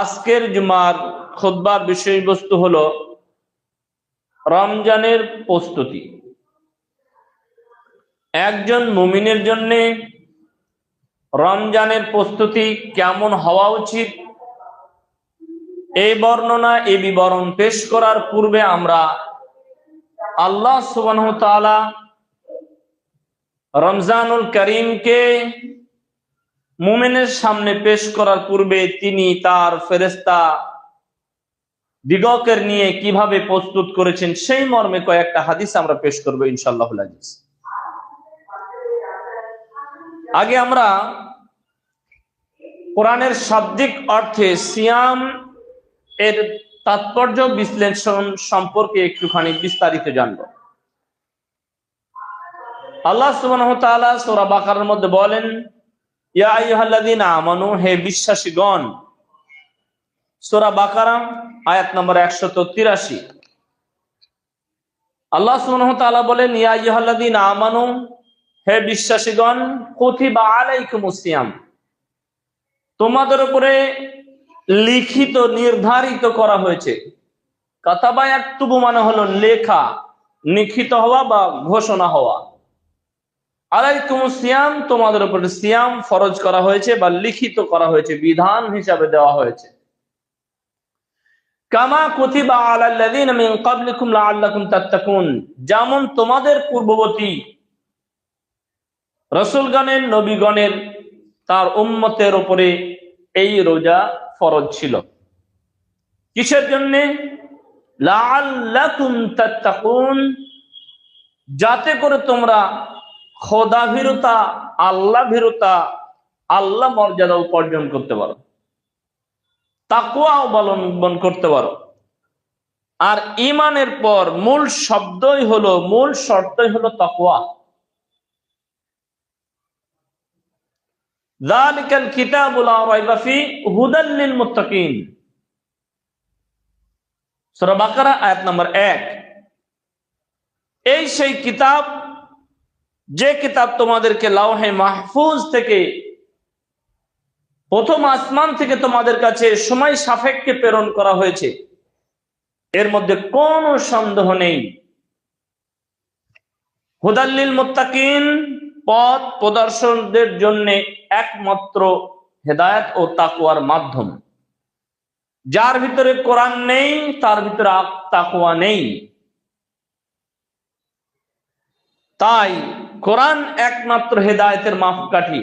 আজকের জুমার খুতবার বিষয়বস্তু হলো রমজানের প্রস্তুতি। একজন মুমিনের জন্য রমজানের প্রস্তুতি কেমন হওয়া উচিত, এই বর্ণনা এই বিবরণ পেশ করার পূর্বে আমরা আল্লাহ সুবহানাহু ওয়া তাআলা রমজানুল করিমকে মুমিনের সামনে পেশ করার পূর্বে তিনি তার ফেরেশতা দিগকের নিয়ে কিভাবে প্রস্তুত করেছেন সেই মর্মে কয়েকটা হাদিস আমরা পেশ করব ইনশাআল্লাহুল আজিজ। আগে আমরা কোরআনের শাব্দিক অর্থে সিয়াম এর তাৎপর্য বিশ্লেষণ সম্পর্কে একটুখানি বিস্তারিত জানব। আল্লাহ সুবহানাহু ওয়া তাআলা সূরা বাকারার মধ্যে বলেন, ইয়া আইয়ুহাল্লাযীনা আমানু, হে বিশ্বাসীগণ। সূরা বাকারা আয়াত নম্বর 183। আল্লাহ সুবহানাহু ওয়া তাআলা বলেন, ইয়া আইয়ুহাল্লাযীনা আমানু, হে বিশ্বাসীগণ, কুতিবা আলাইকুমুস সিয়াম, তোমাদের উপরে লিখিত নির্ধারিত করা হয়েছে। কাতাবা ইয়াকতুবু মানে হলো লেখা, লিখিত হওয়া বা ঘোষণা হওয়া। আলাইকুমুস সিয়াম, তোমাদের উপরে সিয়াম ফরজ করা হয়েছে বা লিখিত করা হয়েছে, বিধান হিসাবে দেওয়া হয়েছে। কামা কুতিবা আলাল্লাযীনা মিন ক্বাবলিকুম লাআল্লাকুম তাত্তাকুন, যেমন তোমাদের পূর্ববর্তী রাসূলগণের নবীগণের তার উম্মতের উপরে এই রোজা ফরজ ছিল। কিসের জন্য? লাআল্লাকুম তাত্তাকুন, যাতে করে তোমরা খোদা ভীরুতা, আল্লাহ ভীরুতা, আল্লাহ মর্যাদা উপার্জন করতে পারো, তাকওয়া অবলম্বন করতে পারো। আর ঈমানের পর মূল শর্তই হলো তাকওয়া। যালিকাল কিতাবু লা রাইবা ফীহি হুদাল লিল মুত্তাকিন, সূরা বাকারা আয়াত নম্বর 1। এই সেই কিতাব, যে কিতাব তোমাদেরকে লাওহে মাহফুজ থেকে, প্রথম আসমান থেকে তোমাদের কাছে সময় সাপেক্ষে প্রেরণ করা হয়েছে, এর মধ্যে কোনো সন্দেহ নেই। হুদাল লিল মুত্তাকিন, পথ প্রদর্শনদের জন্য একমাত্র হেদায়েত ও তাকওয়ার মাধ্যম। যার ভিতরে কোরআন নেই তার ভিতরে তাকওয়া নেই। তাই কোরআন একমাত্র হেদায়েতের মাপকাঠি।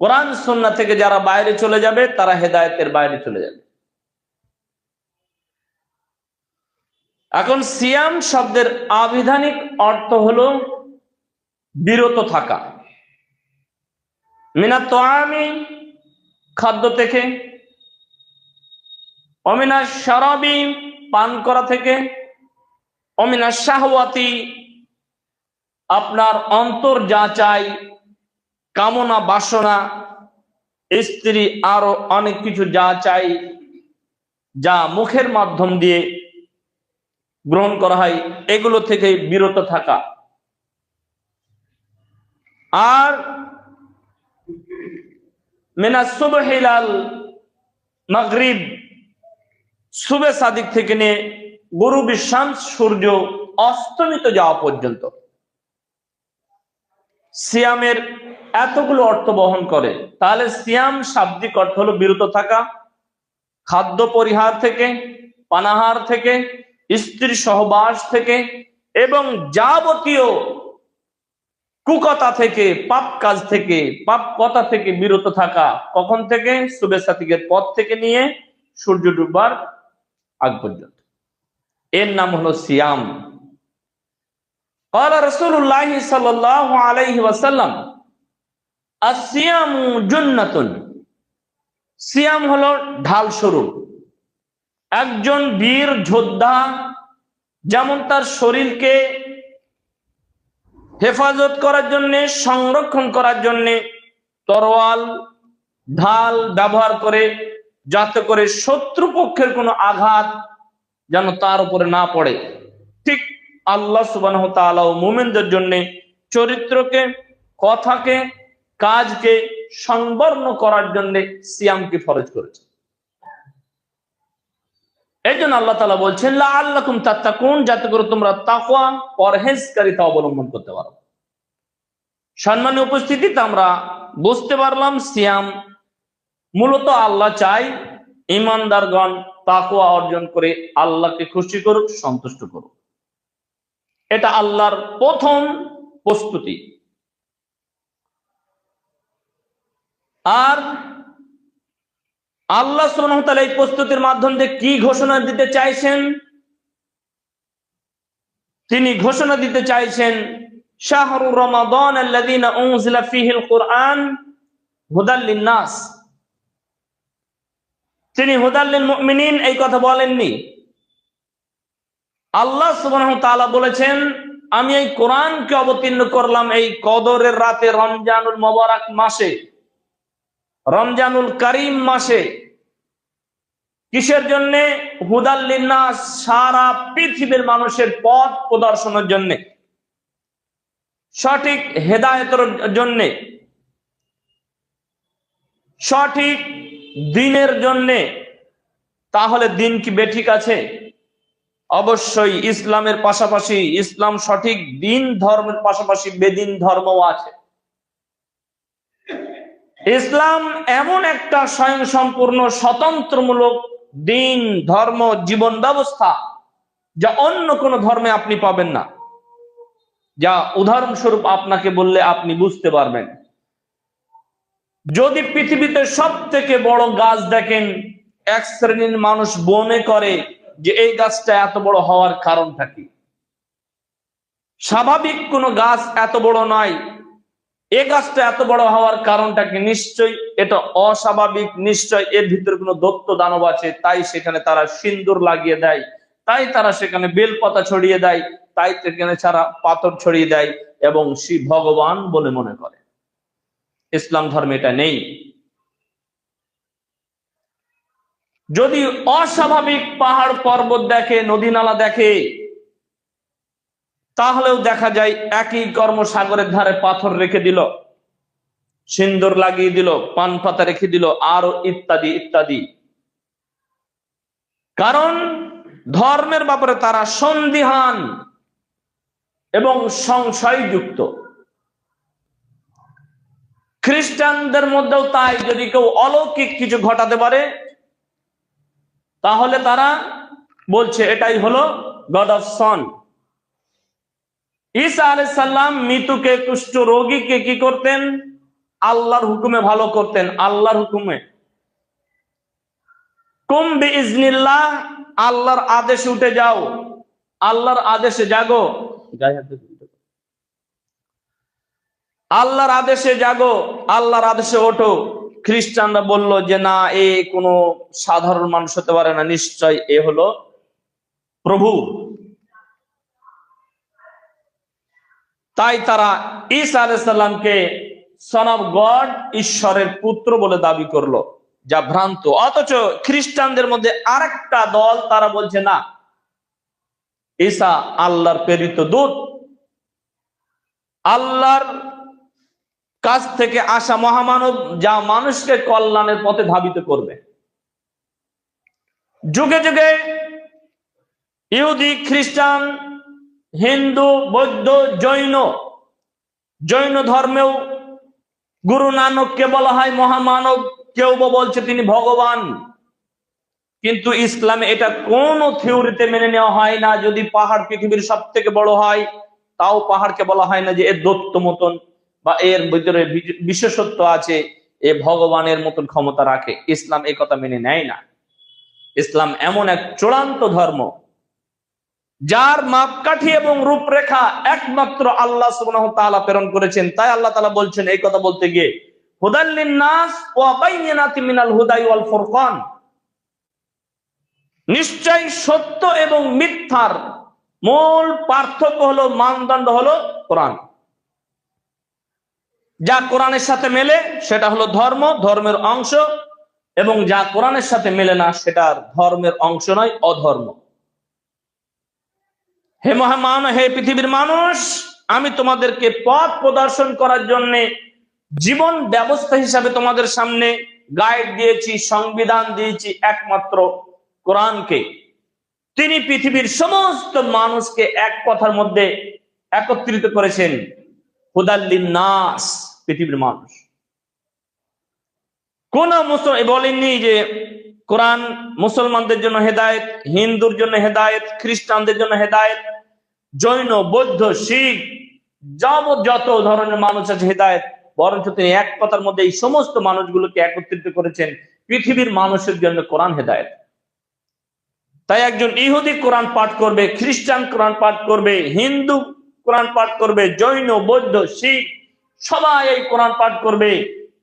কোরআন সুন্নাহ থেকে যারা বাইরে চলে যাবে তারা হেদায়েতের বাইরে চলে যাবে। এখন সিয়াম শব্দের আবিধানিক অর্থ হলো বিরত থাকা। মিনাত তাআমি, খাদ্য থেকে, অমিনাশ শারাবি, পান করা থেকে, অমিনাশ শাহওয়াতি, আপনার অন্তর যা চাই, কামনা বাসনা, স্ত্রী আরো অনেক কিছু যা চাই, যা মুখের মাধ্যম দিয়ে গ্রহণ করা হয়, এগুলো থেকে বিরত থাকা। আর মিনাস সুবহি ইলাল মাগরিব, সুবে সাদিক থেকে নিয়ে গুরুবি শামস, সূর্য অস্তমিত যাওয়া পর্যন্ত সিয়ামের এতগুলো অর্থ বহন করে। তাহলে সিয়াম শাব্দিক অর্থ হলো বিরত থাকা, খাদ্য পরিহার থেকে, পানাহার থেকে, স্ত্রী সহবাস থেকে এবং যাবতীয় কুকথা থেকে, পাপ কাজ থেকে, পাপ কথা থেকে বিরত থাকা। কখন থেকে? সুবে সাদিকের পর থেকে নিয়ে সূর্য ডুববার আগ পর্যন্ত। এর নাম হলো সিয়াম। ক্বালা রাসূলুল্লাহ সাল্লাল্লাহু আলাইহি ওয়াসাল্লাম, আস-সিয়ামু জুন্নাতুন, সিয়াম হলো ঢাল স্বরূপ। একজন বীর যোদ্ধা যেমন তার শরীরকে হেফাজত করার জন্য, সংরক্ষণ করার জন্য তরোয়াল, ঢাল ব্যবহার করে, যাতে করে শত্রুপক্ষের কোনো আঘাত যেন তার উপরে না পড়ে, ঠিক আল্লাহ সুবহানাহু ওয়া তাআলা মুমিনদের জন্য চরিত্রকে, কথাকে, কাজকে সংবর্ণ করার জন্য সিয়ামকে ফরজ করেছে। এই জন্য আল্লাহ তাআলা বলছেন লাআল্লাকুম তাত্তাকুন, যাতে করে তোমরা তাকওয়া পরহেজকারিতা অবলম্বন করতে পারো। সম্মানীয় উপস্থিতিতে আমরা বুঝতে পারলাম সিয়াম মূলত আল্লাহ চাই ঈমানদারগণ তাকওয়া অর্জন করে আল্লাহকে খুশি করুক, সন্তুষ্ট করুক। এটা আল্লাহর প্রথম প্রস্তুতি। আর আল্লাহ সুবহানাহু ওয়া তাআলা এই প্রস্তুতির মাধ্যম দিয়ে কি ঘোষণা দিতে চাইছেন? তিনি ঘোষণা দিতে চাইছেন শাহরু রমাদান আল্লাযীনা উনজিলা ফীহিল কুরআন হুদাল লিন-নাস। তিনি হুদাল লিল মুমিনিন এই কথা বলেননি। আল্লাহ সুবহানাহু ওয়া তাআলা বলেছেন আমি এই কোরআনকে অবতীর্ণ করলাম এই কদরের রাতে, রমজানুল মুবারক মাসে, রমজানুল কারীম মাসে। কিসের জন্য? হুদাল লিন-নাস, সারা পৃথিবীর মানুষের পথ প্রদর্শনের জন্য, সঠিক হেদায়েতের জন্য, সঠিক দ্বীনের জন্য। তাহলে দ্বীন কি বেঠিক আছে? অবশ্যই ইসলামের পাশাপাশি, ইসলাম সঠিক দ্বীন ধর্মের পাশাপাশি বেদিন ধর্মও আছে। ইসলাম এমন একটা স্বয়ংসম্পূর্ণ স্বতন্ত্রমূলক দ্বীন, ধর্ম, জীবন ব্যবস্থা যা অন্য কোন ধর্মে আপনি পাবেন না, যা উদাহরণস্বরূপ আপনাকে বললে আপনি বুঝতে পারবেন। যদি পৃথিবীতে সব থেকে বড় গাছ দেখেন, এক শ্রেণীর মানুষ মনে করে যে এই গাছটা এত বড় হওয়ার কারণটা কি? স্বাভাবিক কোনো গাছ এত বড় নয়, এ গাছটা এত বড় হওয়ার কারণটা কি? নিশ্চয় এটা অস্বাভাবিক, নিশ্চয় এর ভিতরে কোনো দৈত্য দানব আছে, তাই সেখানে তারা সিন্দুর লাগিয়ে দেয়, তাই তারা সেখানে বেলপাতা ছড়িয়ে দেয়, তাই সেখানে ছাড়া পাথর ছড়িয়ে দেয় এবং শিব ভগবান বলে মনে করে। ইসলাম ধর্মে এটা নেই। যদি অস্বাভাবিক পাহাড় পর্বত দেখে, নদী নালা দেখে, তাহলেও দেখা যায় একই কর্ম সাগরের ধারে পাথর রেখে দিল, সিন্দুর লাগিয়ে দিল, পান পাতা রেখে দিল, আরো ইত্যাদি ইত্যাদি। কারণ ধর্মের ব্যাপারে তারা সন্দিহান এবং সংশয়যুক্ত। খ্রিস্টানদের মধ্যেও তাই। যদি কেউ অলৌকিক কিছু ঘটাতে পারে তাহলে তারা বলছে এটাই হলো গড অফ সন। ঈসা আলাইহিস সালাম মৃত্যুকে, কুষ্ঠ রোগীকে কি করতেন? আল্লাহর হুকুমে ভালো করতেন, আল্লাহর হুকুমে। কুম বিইজনিল্লাহ, আল্লাহর আদেশে উঠে যাও, আল্লাহর আদেশে জাগো, আল্লাহর আদেশে জাগো, আল্লাহর আদেশে ওঠো। খ্রিস্টানরা বলল যে না, এ কোনো সাধারণ মানুষ হতে পারে না, নিশ্চয় এ হলো প্রভু। তাই তারা ঈসা আলাইহিস সালামকে সন অফ গড, ঈশ্বরের পুত্র বলে দাবি করলো, যা ভ্রান্ত। অথচ খ্রিস্টানদের মধ্যে আরেকটা দল, তারা বলছে না, ঈসা আল্লাহর প্রেরিত দূত, আল্লাহর কাছ থেকে আসা মহামানব, যা মানুষকে কল্যাণের পথে ধাবিত করবে। যুগে যুগে ইহুদি, খ্রিস্টান, হিন্দু, বৌদ্ধ, জৈন ধর্মেও গুরু নানককে বলা হয় মহামানব, কেউ বলছে তিনি ভগবান। কিন্তু ইসলামে এটা কোন থিওরিতে মেনে নেওয়া হয় না। যদি পাহাড় পৃথিবীর সব থেকে বড় হয়, তাও পাহাড়কে বলা হয় না যে এর দৈত্য মতন বা এর ভিতরে বিশেষত্ব আছে, এ ভগবানের মতন ক্ষমতা রাখে। ইসলাম এই কথা মেনে নেয় না। ইসলাম এমন এক চূড়ান্ত ধর্ম যার মাপকাঠি এবং রূপরেখা একমাত্র আল্লাহ সুবহানাহু ওয়া তাআলা প্রেরণ করেছেন। তাই আল্লাহ তাআলা বলছেন এই কথা বলতে গিয়ে, হুদাল লিন-নাস ওয়া বাইয়িনাতিন মিনাল হুদাই ওয়াল ফুরকান, নিশ্চয় সত্য এবং মিথ্যার মূল পার্থক্য হলো, মানদণ্ড হলো কোরআন। যা কোরআনের সাথে মেলে সেটা হলো ধর্ম, ধর্মের অংশ, এবং যা কোরআনের সাথে মেলে না সেটা ধর্মের অংশ নয়, অধর্ম। হে পৃথিবীর মানুষ, আমি তোমাদেরকে পথ প্রদর্শন করার জন্য জীবন ব্যবস্থা হিসাবে তোমাদের সামনে গাইড দিয়েছি, সংবিধান দিয়েছি একমাত্র কোরআনকে। তিনি পৃথিবীর সমস্ত মানুষকে এক কথার মধ্যে একত্রিত করেছেন, হুদাল লিন্নাস, পৃথিবীর মানুষ। কোন বলেননি যে কোরআন মুসলমানদের জন্য হেদায়েত, হিন্দুর জন্য হেদায়েত, খ্রিস্টানদের জন্য হেদায়েত, জৈন, বৌদ্ধ, শিখ, যত ধরনের মানুষ আছে হেদায়েত, বরঞ্চ তিনি এক কথার মধ্যে এই সমস্ত মানুষগুলোকে একত্রিত করেছেন, পৃথিবীর মানুষের জন্য কোরআন হেদায়েত। তাই একজন ইহুদি কোরআন পাঠ করবে, খ্রিস্টান কোরআন পাঠ করবে, হিন্দু কোরআন পাঠ করবে, জৈন, বৌদ্ধ, শিখ সবাই এই কোরআন পাঠ করবে।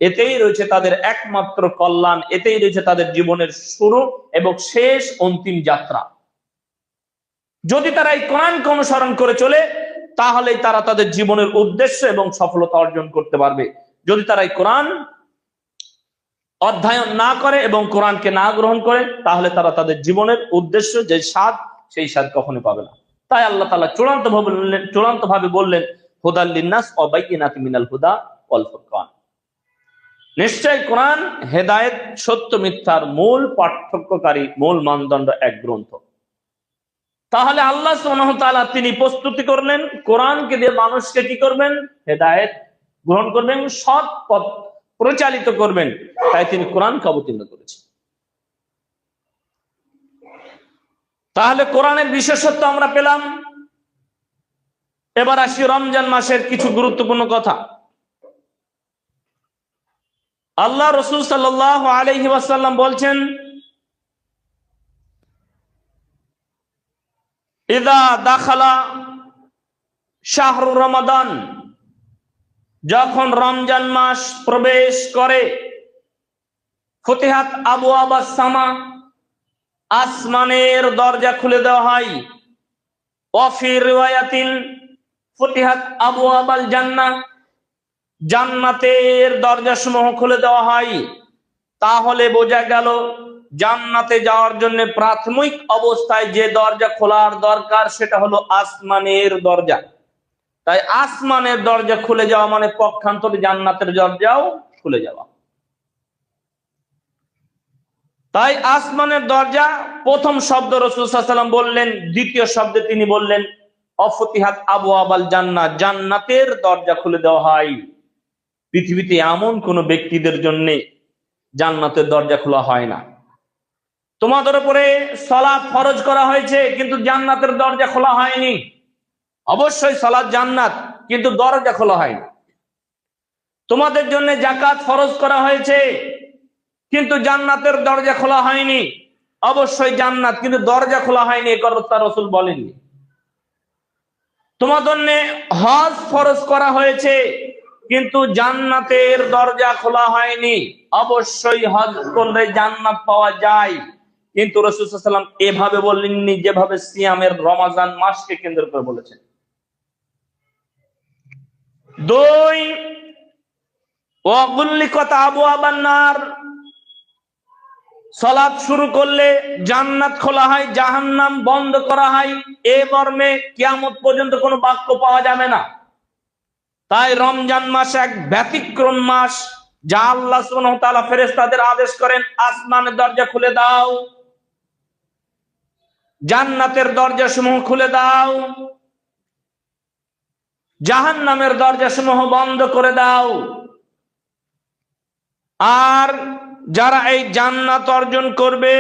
এতেই রয়েছে তাদের একমাত্র কল্যাণ, এতেই রয়েছে তাদের জীবনের শুরু এবং শেষ, অন্তিম যাত্রা। যদি তারা এই কোরআনকে অনুসরণ করে চলে, তাহলেই তারা তাদের জীবনের উদ্দেশ্য এবং সফলতা অর্জন করতে পারবে। যদি তারা এই কোরআন অধ্যয়ন না করে এবং কোরআনকে না গ্রহণ করে, তাহলে তারা তাদের জীবনের উদ্দেশ্য যে স্বাদ, সেই স্বাদ কখনো পাবে না। তাই আল্লাহ তাআলা চূড়ান্ত ভাবে বললেন, হুদাল লিন্নাস ওয়া বাইয়িনাতিন মিনাল হুদা ওয়াল ফুরকান। নিশ্চয় কোরআন হেদায়েত, সত্য মিথ্যার মূল পার্থক্যকারী, মূল মানদণ্ড এক গ্রন্থ। তাহলে আল্লাহ সুবহানাহু ওয়া তাআলা তিনি প্রস্তুতি করলেন, কোরআনকে দিয়ে মানুষকে কি করবেন? হেদায়েত গ্রহণ করবেন, সৎ পথ প্রচালিত করবেন। তাই তিনি কোরআনকে অবতীর্ণ করেছেন। তাহলে কোরআনের বিশেষত্ব আমরা পেলাম। এবার আসি রমজান মাসের কিছু গুরুত্বপূর্ণ কথা। আল্লাহ রাসূল সাল্লাল্লাহু আলাইহি ওয়াসাল্লাম বলছেন, ইযা দাখালা শাহরু রমাদান, যখন রমজান মাস প্রবেশ করে, ফুতিহাত আবওয়াবাস সামা, আসমানের দরজা খুলে দেওয়া হয়। ওয়া ফি রিওয়ায়াতিন ফুতিহাত আবওয়াবাল জান্নাহ, জান্নাতের দরজা সমূহ খুলে দেওয়া হয়। তাহলে বোঝা গেল জান্নাতে যাওয়ার জন্য প্রাথমিক অবস্থায় যে দরজা খোলার দরকার সেটা হলো আসমানের দরজা। তাই আসমানের দরজা খুলে যাওয়া মানে পক্ষান্তরে জান্নাতের দরজাও খুলে যাওয়া। তাই আসমানের দরজা প্রথম শব্দ রাসূল সাল্লাল্লাহু আলাইহি ওয়াসাল্লাম বললেন, দ্বিতীয় শব্দে তিনি বললেন অফতিহাত আবওয়াবাল জান্নাহ, জান্নাতের দরজা খুলে দেওয়া হয়। পৃথিবীতে এমন কোন ব্যক্তিদের জন্য জান্নাতের দরজা খোলা হয় না। তোমাদের উপরে সালাত ফরজ করা হয়েছে, কিন্তু জান্নাতের দরজা খোলা হয়নি। অবশ্যই সালাত জান্নাত, কিন্তু দরজা খোলা হয়নি। তোমাদের জন্য যাকাত ফরজ করা হয়েছে, কিন্তু জান্নাতের দরজা খোলা হয়নি। অবশ্যই জান্নাত, কিন্তু দরজা খোলা হয়নি, এ কথা রাসূল বলেননি। তোমাদের জন্য হজ ফরজ করা হয়েছে, কিন্তু জান্নাতের দরজা খোলা হয়নি। অবশ্যই হজ করলে জান্নাত পাওয়া যায়, কিন্তু রাসূল সাল্লাল্লাহু আলাইহি ওয়াসাল্লাম এভাবে বলেননি যেভাবে সিয়ামের রমজান মাসকে কেন্দ্র করে বলেছেন। দুই, ওয়া গুল্লিকাত আবওয়াবান নার, সালাত শুরু করলে জান্নাত খোলা হয়, জাহান্নাম বন্ধ করা হয়। এ মর্মে কিয়ামত পর্যন্ত কোনো বাক্য পাওয়া যাবে না। তাই রমজান মাস এক ব্যতিক্রম মাস, যা আল্লাহ সুবহানাহু ওয়া তাআলা ফেরেশতাদের আদেশ করেন, আসমানের দরজা খুলে দাও, জান্নাতের দরজা সমূহ খুলে দাও, জাহান্নামের দরজা সমূহ বন্ধ করে দাও। আর যারা এই জান্নাত অর্জন করবে,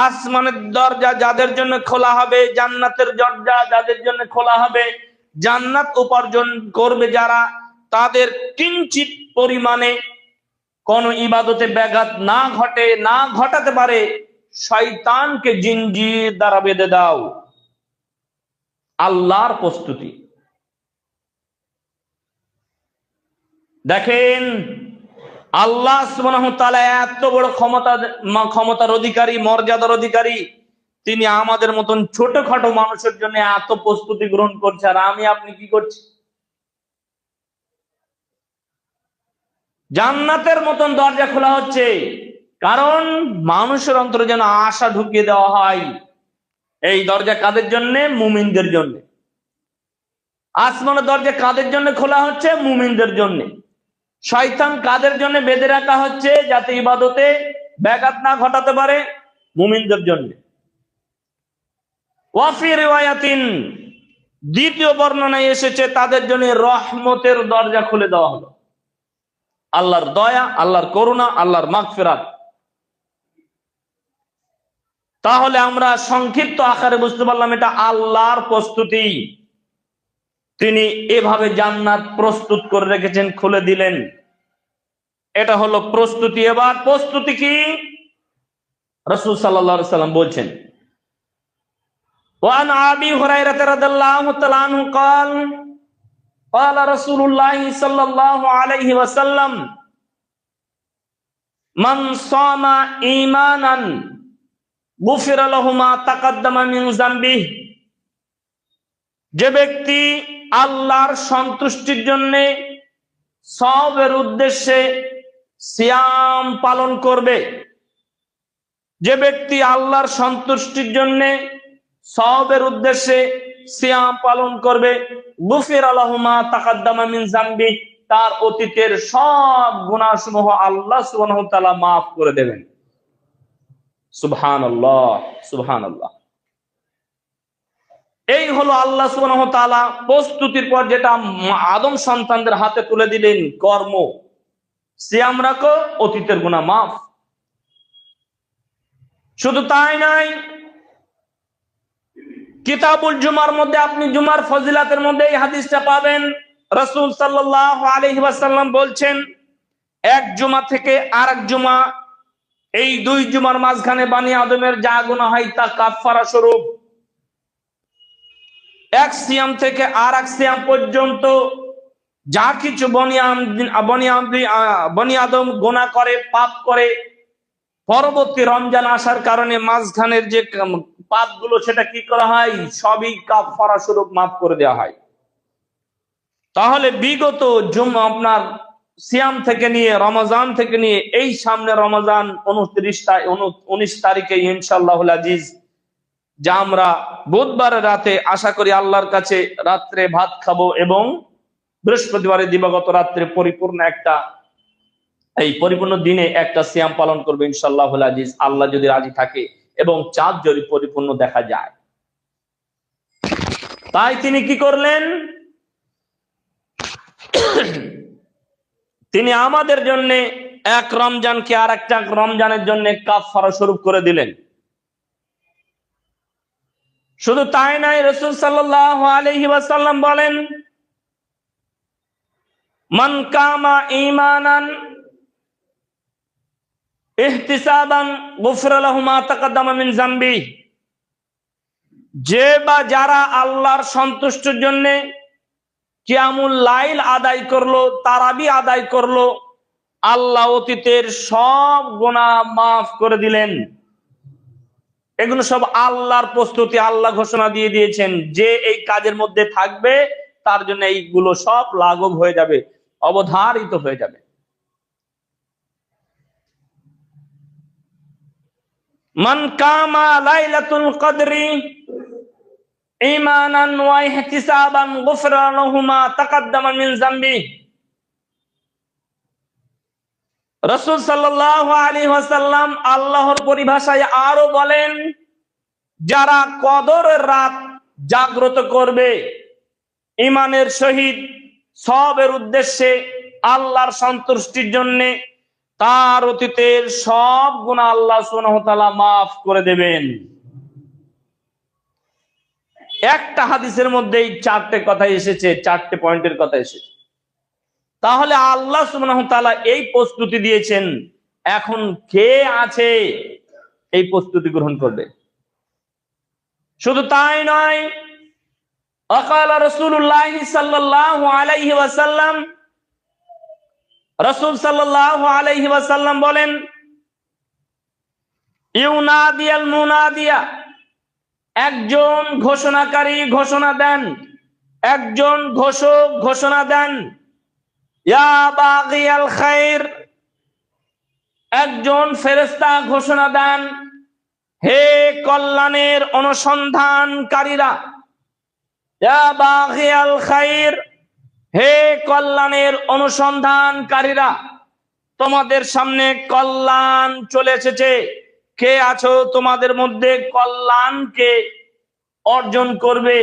আসমানের দরজা যাদের জন্য খোলা হবে, জান্নাতের দরজা যাদের জন্য খোলা হবে, জান্নাত উপার্জন করবে যারা, তাদের কিঞ্চিত পরিমাণে কোন ইবাদতে ব্যাঘাত না ঘটাতে পারে শয়তানকে জিনজির দ্বারা বেঁধে দাও। আল্লাহর প্রস্তুতি দেখেন। আল্লাহ সুবহানাহু ওয়া তাআলা এত বড় ক্ষমতার অধিকারী, মর্যাদার অধিকারী, তিনি আমাদের মতন ছোটখাটো মানুষের জন্য এত প্রস্তুতি গ্রহণ করছে, আর আপনি কি করছি? জান্নাতের মতন দরজা খোলা হচ্ছে, কারণ মানুষের অন্তরে যেন আশা ঢুকিয়ে দেওয়া হয়। এই দরজা কাদের জন্য? মুমিনদের জন্য। আসমানের দরজা কাদের জন্য খোলা হচ্ছে? মুমিনদের জন্য। শয়তান কাদের জন্য বেঁধে রাখা হচ্ছে? যাতে ইবাদতে ব্যাঘাত না ঘটাতে পারে মুমিনদের জন্য। ওয়াফি রিওয়ায়াতিন, দ্বিতীয় বর্ণনায় এসেছে তাদের জন্য রহমতের দরজা খুলে দেওয়া হলো। আল্লাহর দয়া, আল্লাহর করুণা, আল্লাহর মাগফিরাত। তাহলে আমরা সংক্ষিপ্ত আকারে বুঝতে পারলাম এটা আল্লাহর প্রস্তুতি। তিনি এভাবে জান্নাত প্রস্তুত করে রেখেছেন, খুলে দিলেন। এটা হলো প্রস্তুতি। এবার প্রস্তুতি কি? রাসূল সাল্লাল্লাহু আলাইহি ওয়াসাল্লাম বলছেন, ওয়ান আবি হুরায়রা রাদিয়াল্লাহু তাআলা আনহু قال قال رسول الله صلى الله عليه وسلم من صام ايمانا غفر له ما تقدم من ذنبه। যে ব্যক্তি আল্লাহর সন্তুষ্টির জন্য সওয়াবের উদ্দেশ্যে সিয়াম পালন করবে, যে ব্যক্তি আল্লাহর সন্তুষ্টির জন্য সওয়াবের উদ্দেশ্যে সিয়াম পালন করবে, গুফিরা লাহু মা তাকাদ্দামা মিন যামবি, তার অতীতের সব গুনাহসমূহ আল্লাহ সুবহানাহু ওয়া তাআলা maaf করে দেবেন। সুবহানাল্লাহ, সুবহানাল্লাহ। এই হলো আল্লাহ সুবহানাহু ওয়া তাআলা প্রস্তুতির পর যেটা আদম সন্তানদের হাতে তুলে দিলেন, কর্ম। সিয়াম রাখো, অতীতের গুনাহ maaf। শুধু তাই নয়, কিতাবুল জুমার মধ্যে আপনি জুমার ফজিলাতের মধ্যে এই হাদিসটা পাবেন। রাসূল সাল্লাল্লাহু আলাইহি ওয়াসাল্লাম বলছেন, এক জুমা থেকে আরেক জুমা, এই দুই জুমার মাঝখানে বানি আদমের যা গুনাহ হয় তা কাফারা স্বরূপ। এক সিয়াম থেকে আরেক সিয়াম পর্যন্ত যা কিছু বনি আদম গুনাহ করে, পাপ করে, পরবর্তী রমজান আসার কারণে মাঝখানের যে পাপগুলো সেটা কি করা হয়? সবই কাফারা স্বরূপ মাফ করে দেওয়া হয়। তাহলে বিগত আপনার সিয়াম থেকে নিয়ে, রমজান থেকে নিয়ে, এই সামনে রমজান 19 তারিখে ইনশাআল্লাহুল আজিজ, যা আমরা বুধবারের রাতে আশা করি আল্লাহর কাছে রাত্রে ভাত খাবো এবং বৃহস্পতিবারে দিবাগত রাত্রে পরিপূর্ণ দিনে একটা সিয়াম পালন করবে ইনশাআল্লাহুল আজিজ, আল্লাহ যদি রাজি থাকে এবং চাঁদ যদি পরিপূর্ণ দেখা যায়। তাই তিনি কি করলেন? তিনি আমাদের জন্য এক রমজানকে আর একটা রমজানের জন্য কাফারা স্বরূপ করে দিলেন। শুধু তাই নয়, রাসূল সাল্লাল্লাহু আলাইহি ওয়াসাল্লাম বলেন, মান কামা ঈমানান ইহতিসাবান গুফিরা লাহু মা তাকাদ্দামা মিন যামবি। যে বা যারা আল্লাহর সন্তুষ্টির জন্য কিয়ামুল লাইল আদায় করলো, তারাবি আদায় করলো, আল্লাহ অতীতের সব গুনাহ maaf করে দিলেন। এগুলো সব আল্লাহর প্রস্তুতি। আল্লাহ ঘোষণা দিয়ে দিয়েছেন যে এই কাজের মধ্যে থাকবে তার জন্য এইগুলো সব লাঘব হয়ে যাবে, অবধারিত হয়ে যাবে। মান কামা লাইলাতুল কদরি ঈমানান ওয়া ইহতিসাবান গুফিরা লাহু মা তাকাদ্দামা মিন যামবি। রাসূল সাল্লাল্লাহু আলাইহি ওয়াসাল্লাম আল্লাহর পরিভাষায় আরো বলেন, যারা কদরের রাত জাগ্রত করবে ঈমানের সহিত, সওয়াবের উদ্দেশ্যে, আল্লাহর সন্তুষ্টির জন্য, তার অতীতের সব গুনাহ আল্লাহ সুবহানাহু ওয়া তাআলা maaf করে দেবেন। একটা হাদিসের মধ্যেই চারটে কথা এসেছে, চারটে পয়েন্টের কথা এসেছে। তাহলে আল্লাহ সুবহানাহু ওয়া তাআলা এই প্রস্তুতি দিয়েছেন, এখন কে আছে এই প্রস্তুতি গ্রহণ করবে? শুধু তাই নয়, আকালা রাসূলুল্লাহ সাল্লাল্লাহু আলাইহি ওয়াসাল্লাম, রাসূল সাল্লাল্লাহু আলাইহি ওয়াসাল্লাম বলেন, ইউনাদিয়াল মুনাদিয়া, একজন ঘোষণাকারী ঘোষণা দেন, একজন ঘোষক ঘোষণা দেন, ইয়া বাগিয়াল খায়র, একজন ফেরেশতা ঘোষণা দেন, হে কল্যাণের অনুসন্ধানকারীরা, ইয়া বাগিয়াল খায়র, হে কল্যাণের অনুসন্ধানকারীরা, তোমাদের সামনে কল্যাণ চলে এসেছে। কে আছো তোমাদের মধ্যে কল্যাণকে অর্জন করবে,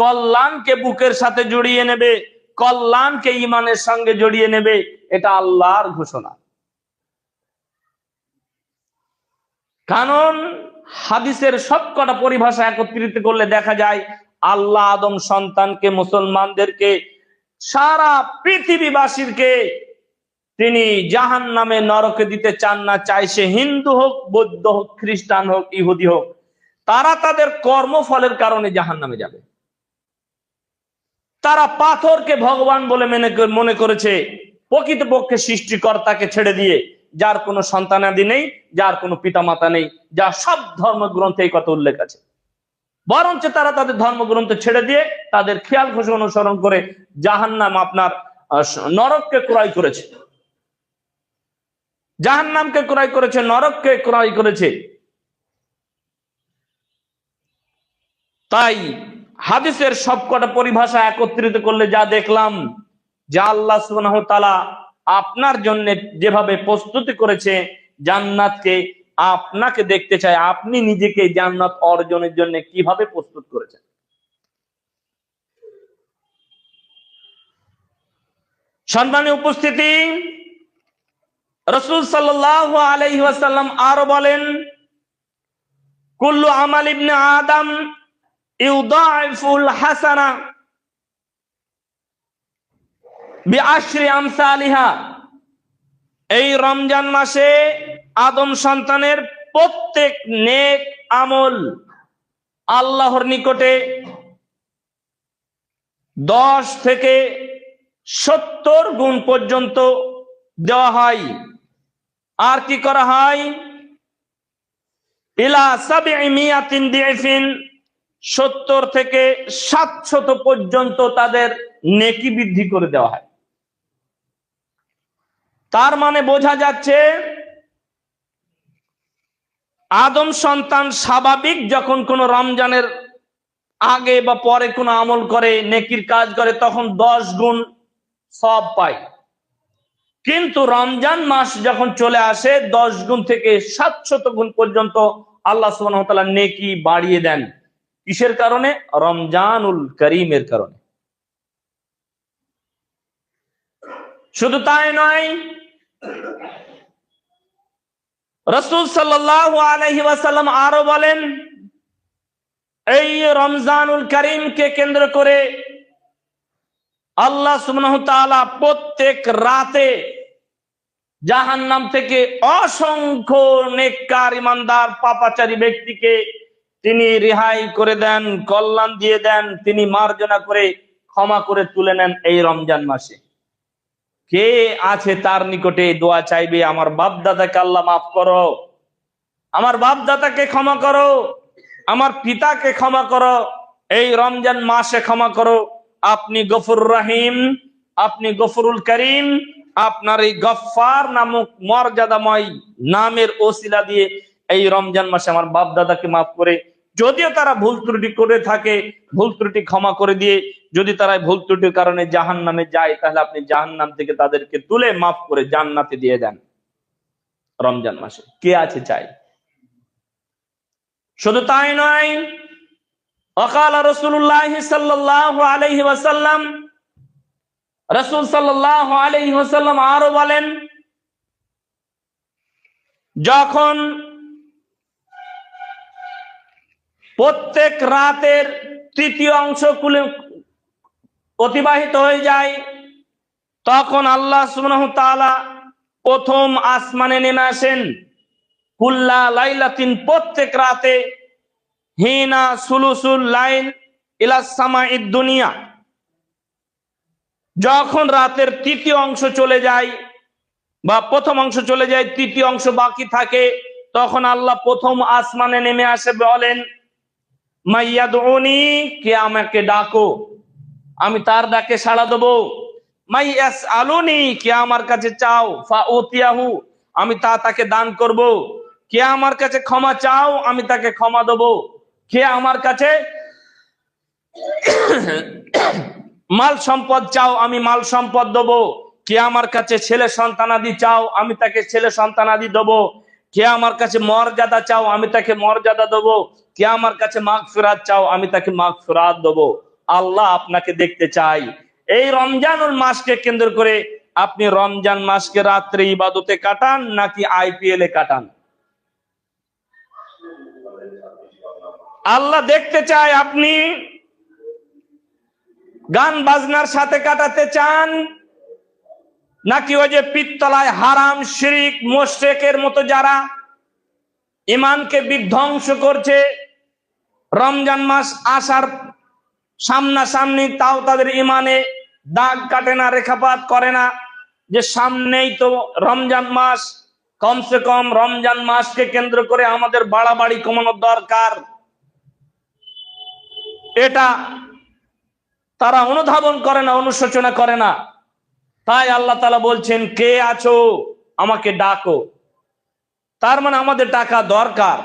কল্যাণকে বুকের সাথে জড়িয়ে নেবে, কল্যাণকে ঈমানের সঙ্গে জড়িয়ে নেবে? এটা আল্লাহর ঘোষণা। কারণ হাদিসের সবকটা পরিভাষা একত্রিত করলে দেখা যায় আল্লাহ আদম সন্তানকে, মুসলমানদেরকে, সারা পৃথিবীবাসীকে তিনি জাহান্নামে, নরকে দিতে চান না। চাই সে হিন্দু হোক, বৌদ্ধ হোক, খ্রিস্টান হোক, ইহুদি হোক, তারা তাদের কর্মফলের কারণে জাহান্নামে যাবে। তারা পাথরকে ভগবান বলে মনে করেছে, প্রকৃতপক্ষে সৃষ্টিকর্তাকে ছেড়ে দিয়ে, যার কোনো সন্তানাদি নেই, যার কোনো পিতামাতা নেই, যা সব ধর্মগ্রন্থে এই কথা উল্লেখ আছে। বরঞ্চ তারা তাদের ধর্মগ্রন্থ ছেড়ে দিয়ে তাদের খেয়াল খুশি অনুসরণ করে জাহান্নাম, আপনার নরককে ক্রয় করেছে, জাহান্নামকে ক্রয় করেছে, নরককে ক্রয় করেছে। তাই হাদিসের সবকটা পরিভাষা একত্রিত করলে যা দেখলাম, যা আল্লাহ সুবহানাহু ওয়া তাআলা আপনার জন্য যেভাবে প্রস্তুতি করেছে জান্নাতকে, আপনাকে দেখতে চাই আপনি নিজেকে জান্নাত অর্জনের জন্য কিভাবে প্রস্তুত করেছেন। সম্মানীয় উপস্থিতি, রাসূল সাল্লাল্লাহু আলাইহি ওয়াসাল্লাম আরো বলেন, কুল্লু আমাল ইবনে আদম ইউদাইফুল হাসানা বিআশরি আমসালিহা। এই রমজান মাসে আদম সন্তানের প্রত্যেক নেক আমল আল্লাহর নিকটে 10 থেকে 70 গুণ পর্যন্ত দেওয়া হয়। আর কি করা হয়? ইলা 700 দিফিন, 70 থেকে 700 পর্যন্ত তাদের নেকি বৃদ্ধি করে দেওয়া হয়। তার মানে বোঝা যাচ্ছে আদম সন্তান স্বাভাবিক যখন কোন রমজানের আগে বা পরে কোনো আমল করে, নেকির কাজ করে, তখন 10 গুণ সওয়াব পায়। কিন্তু রমজান মাস যখন চলে আসে 10 গুণ থেকে 700 গুণ পর্যন্ত আল্লাহ সুবহানাহু ওয়া তাআলা নেকি বাড়িয়ে দেন। কিসের কারণে? রমজানুল করিমের কারণে। শুধু তাই নয়, রাসূল সাল্লাল্লাহু আলাইহি ওয়াসাল্লাম আরো বলেন, এই রমজানুল করিমকে কেন্দ্র করে আল্লাহ সুবহানাহু ওয়া তাআলা প্রত্যেক রাতে জাহান্নাম থেকে অসংখ্য নেককার, ইমানদার, পাপাচারী ব্যক্তিকে তিনি রেহাই করে দেন, কল্যাণ দিয়ে দেন, তিনি মার্জনা করে ক্ষমা করে তুলে নেন এই রমজান মাসে। কে আছে তার নিকটে দোয়া চাইবে, আমার বাপ দাদাকে আল্লাহ মাফ করো, আমার বাপ দাদাকে ক্ষমা করো, আমার পিতাকে ক্ষমা করো, এই রমজান মাসে ক্ষমা করো। আপনি গফুর রহিম, আপনি গফুরুল করিম, আপনার এই গফফার নামক মর্যাদাময় নামের ওসিলা দিয়ে এই রমজান মাসে আমার বাপ দাদাকে মাফ করে, যদিও তারা ভুল ত্রুটি করে থাকে, ভুল ত্রুটি ক্ষমা করে দিয়ে, যদি তারা ভুল ত্রুটির কারণে জাহান্নামে যায়, তাহলে আপনি জাহান্নাম থেকে তাদেরকে তুলে মাফ করে জান্নাতে দিয়ে দেন রমজান মাসে। কে আছে চাই? শুধু তাই নয়, ওয়াকাল রাসূলুল্লাহ সাল্লাল্লাহু আলাইহি ওয়াসাল্লাম, রাসূল সাল্লাল্লাহু আলাইহি ওয়াসাল্লাম আরো বলেন, যখন প্রত্যেক রাতের তৃতীয় অংশ অতিবাহিত হয়ে যায়, তখন আল্লাহ সুবহানাহু ওয়া তাআলা প্রথম আসমানে নেমে আসেন। কুল্লা লাইলাতিন, প্রত্যেক রাতে, হিনা সুলুসুল লাইল ইলা সামাইদ দুনিয়া, যখন রাতের তৃতীয় অংশ চলে যায় বা প্রথম অংশ চলে যায়, তৃতীয় অংশ বাকি থাকে, তখন আল্লাহ প্রথম আসমানে নেমে আসে, বলেন, মাইয়াদউনি, কে আমাকে ডাকো, আমি তার ডাকে সাড়া দেবো। মাইয়াসআলুনি, কে আমার কাছে চাও, ফাউতিয়াহু, আমি তাকে দান করব। কে আমার কাছে ক্ষমা চাও, আমি তাকে ক্ষমা দেব। কে আমার কাছে মাল সম্পদ চাও, আমি মাল সম্পদ দেবো। কে আমার কাছে ছেলে সন্তানাদি চাও, আমি তাকে ছেলে সন্তানাদি দেবো। কে আমার কাছে মর্যাদা চাও, আমি তাকে মর্যাদা দেবো। কে আমার কাছে মাগফিরাত চাও, আমি তাকে মাগফিরাত দেবো। আল্লাহ আপনাকে দেখতে চাই। এই রমজানুল মাসকে কেন্দ্র করে আপনি রমজান মাসকে রাত্রে ইবাদতে কাটান নাকি আইপিএল এ কাটান? আল্লাহ দেখতে চায় আপনি গান বাজনার সাথে কাটাতে চান নাকি ওই যে পিত্তলায় হারাম শিরিক মুশরিকের মতো যারা ইমানকে বিধ্বংস করছে, রমজান মাস আসার সামনাসামনি তাও তাদের ইমানে দাগ কাটে না, রেখাপাত করে না যে সামনেই তো রমজান মাস, কমসে কম রমজান মাসকে কেন্দ্র করে আমাদের বাড়াবাড়ি কমানোর দরকার। এটা তারা অনুধাবন করে না, অনুশোচনা করে না। তাই আল্লাহ তাআলা বলছেন, কে আছো আমাকে ডাকো। তার মানে আমাদের টাকা দরকার।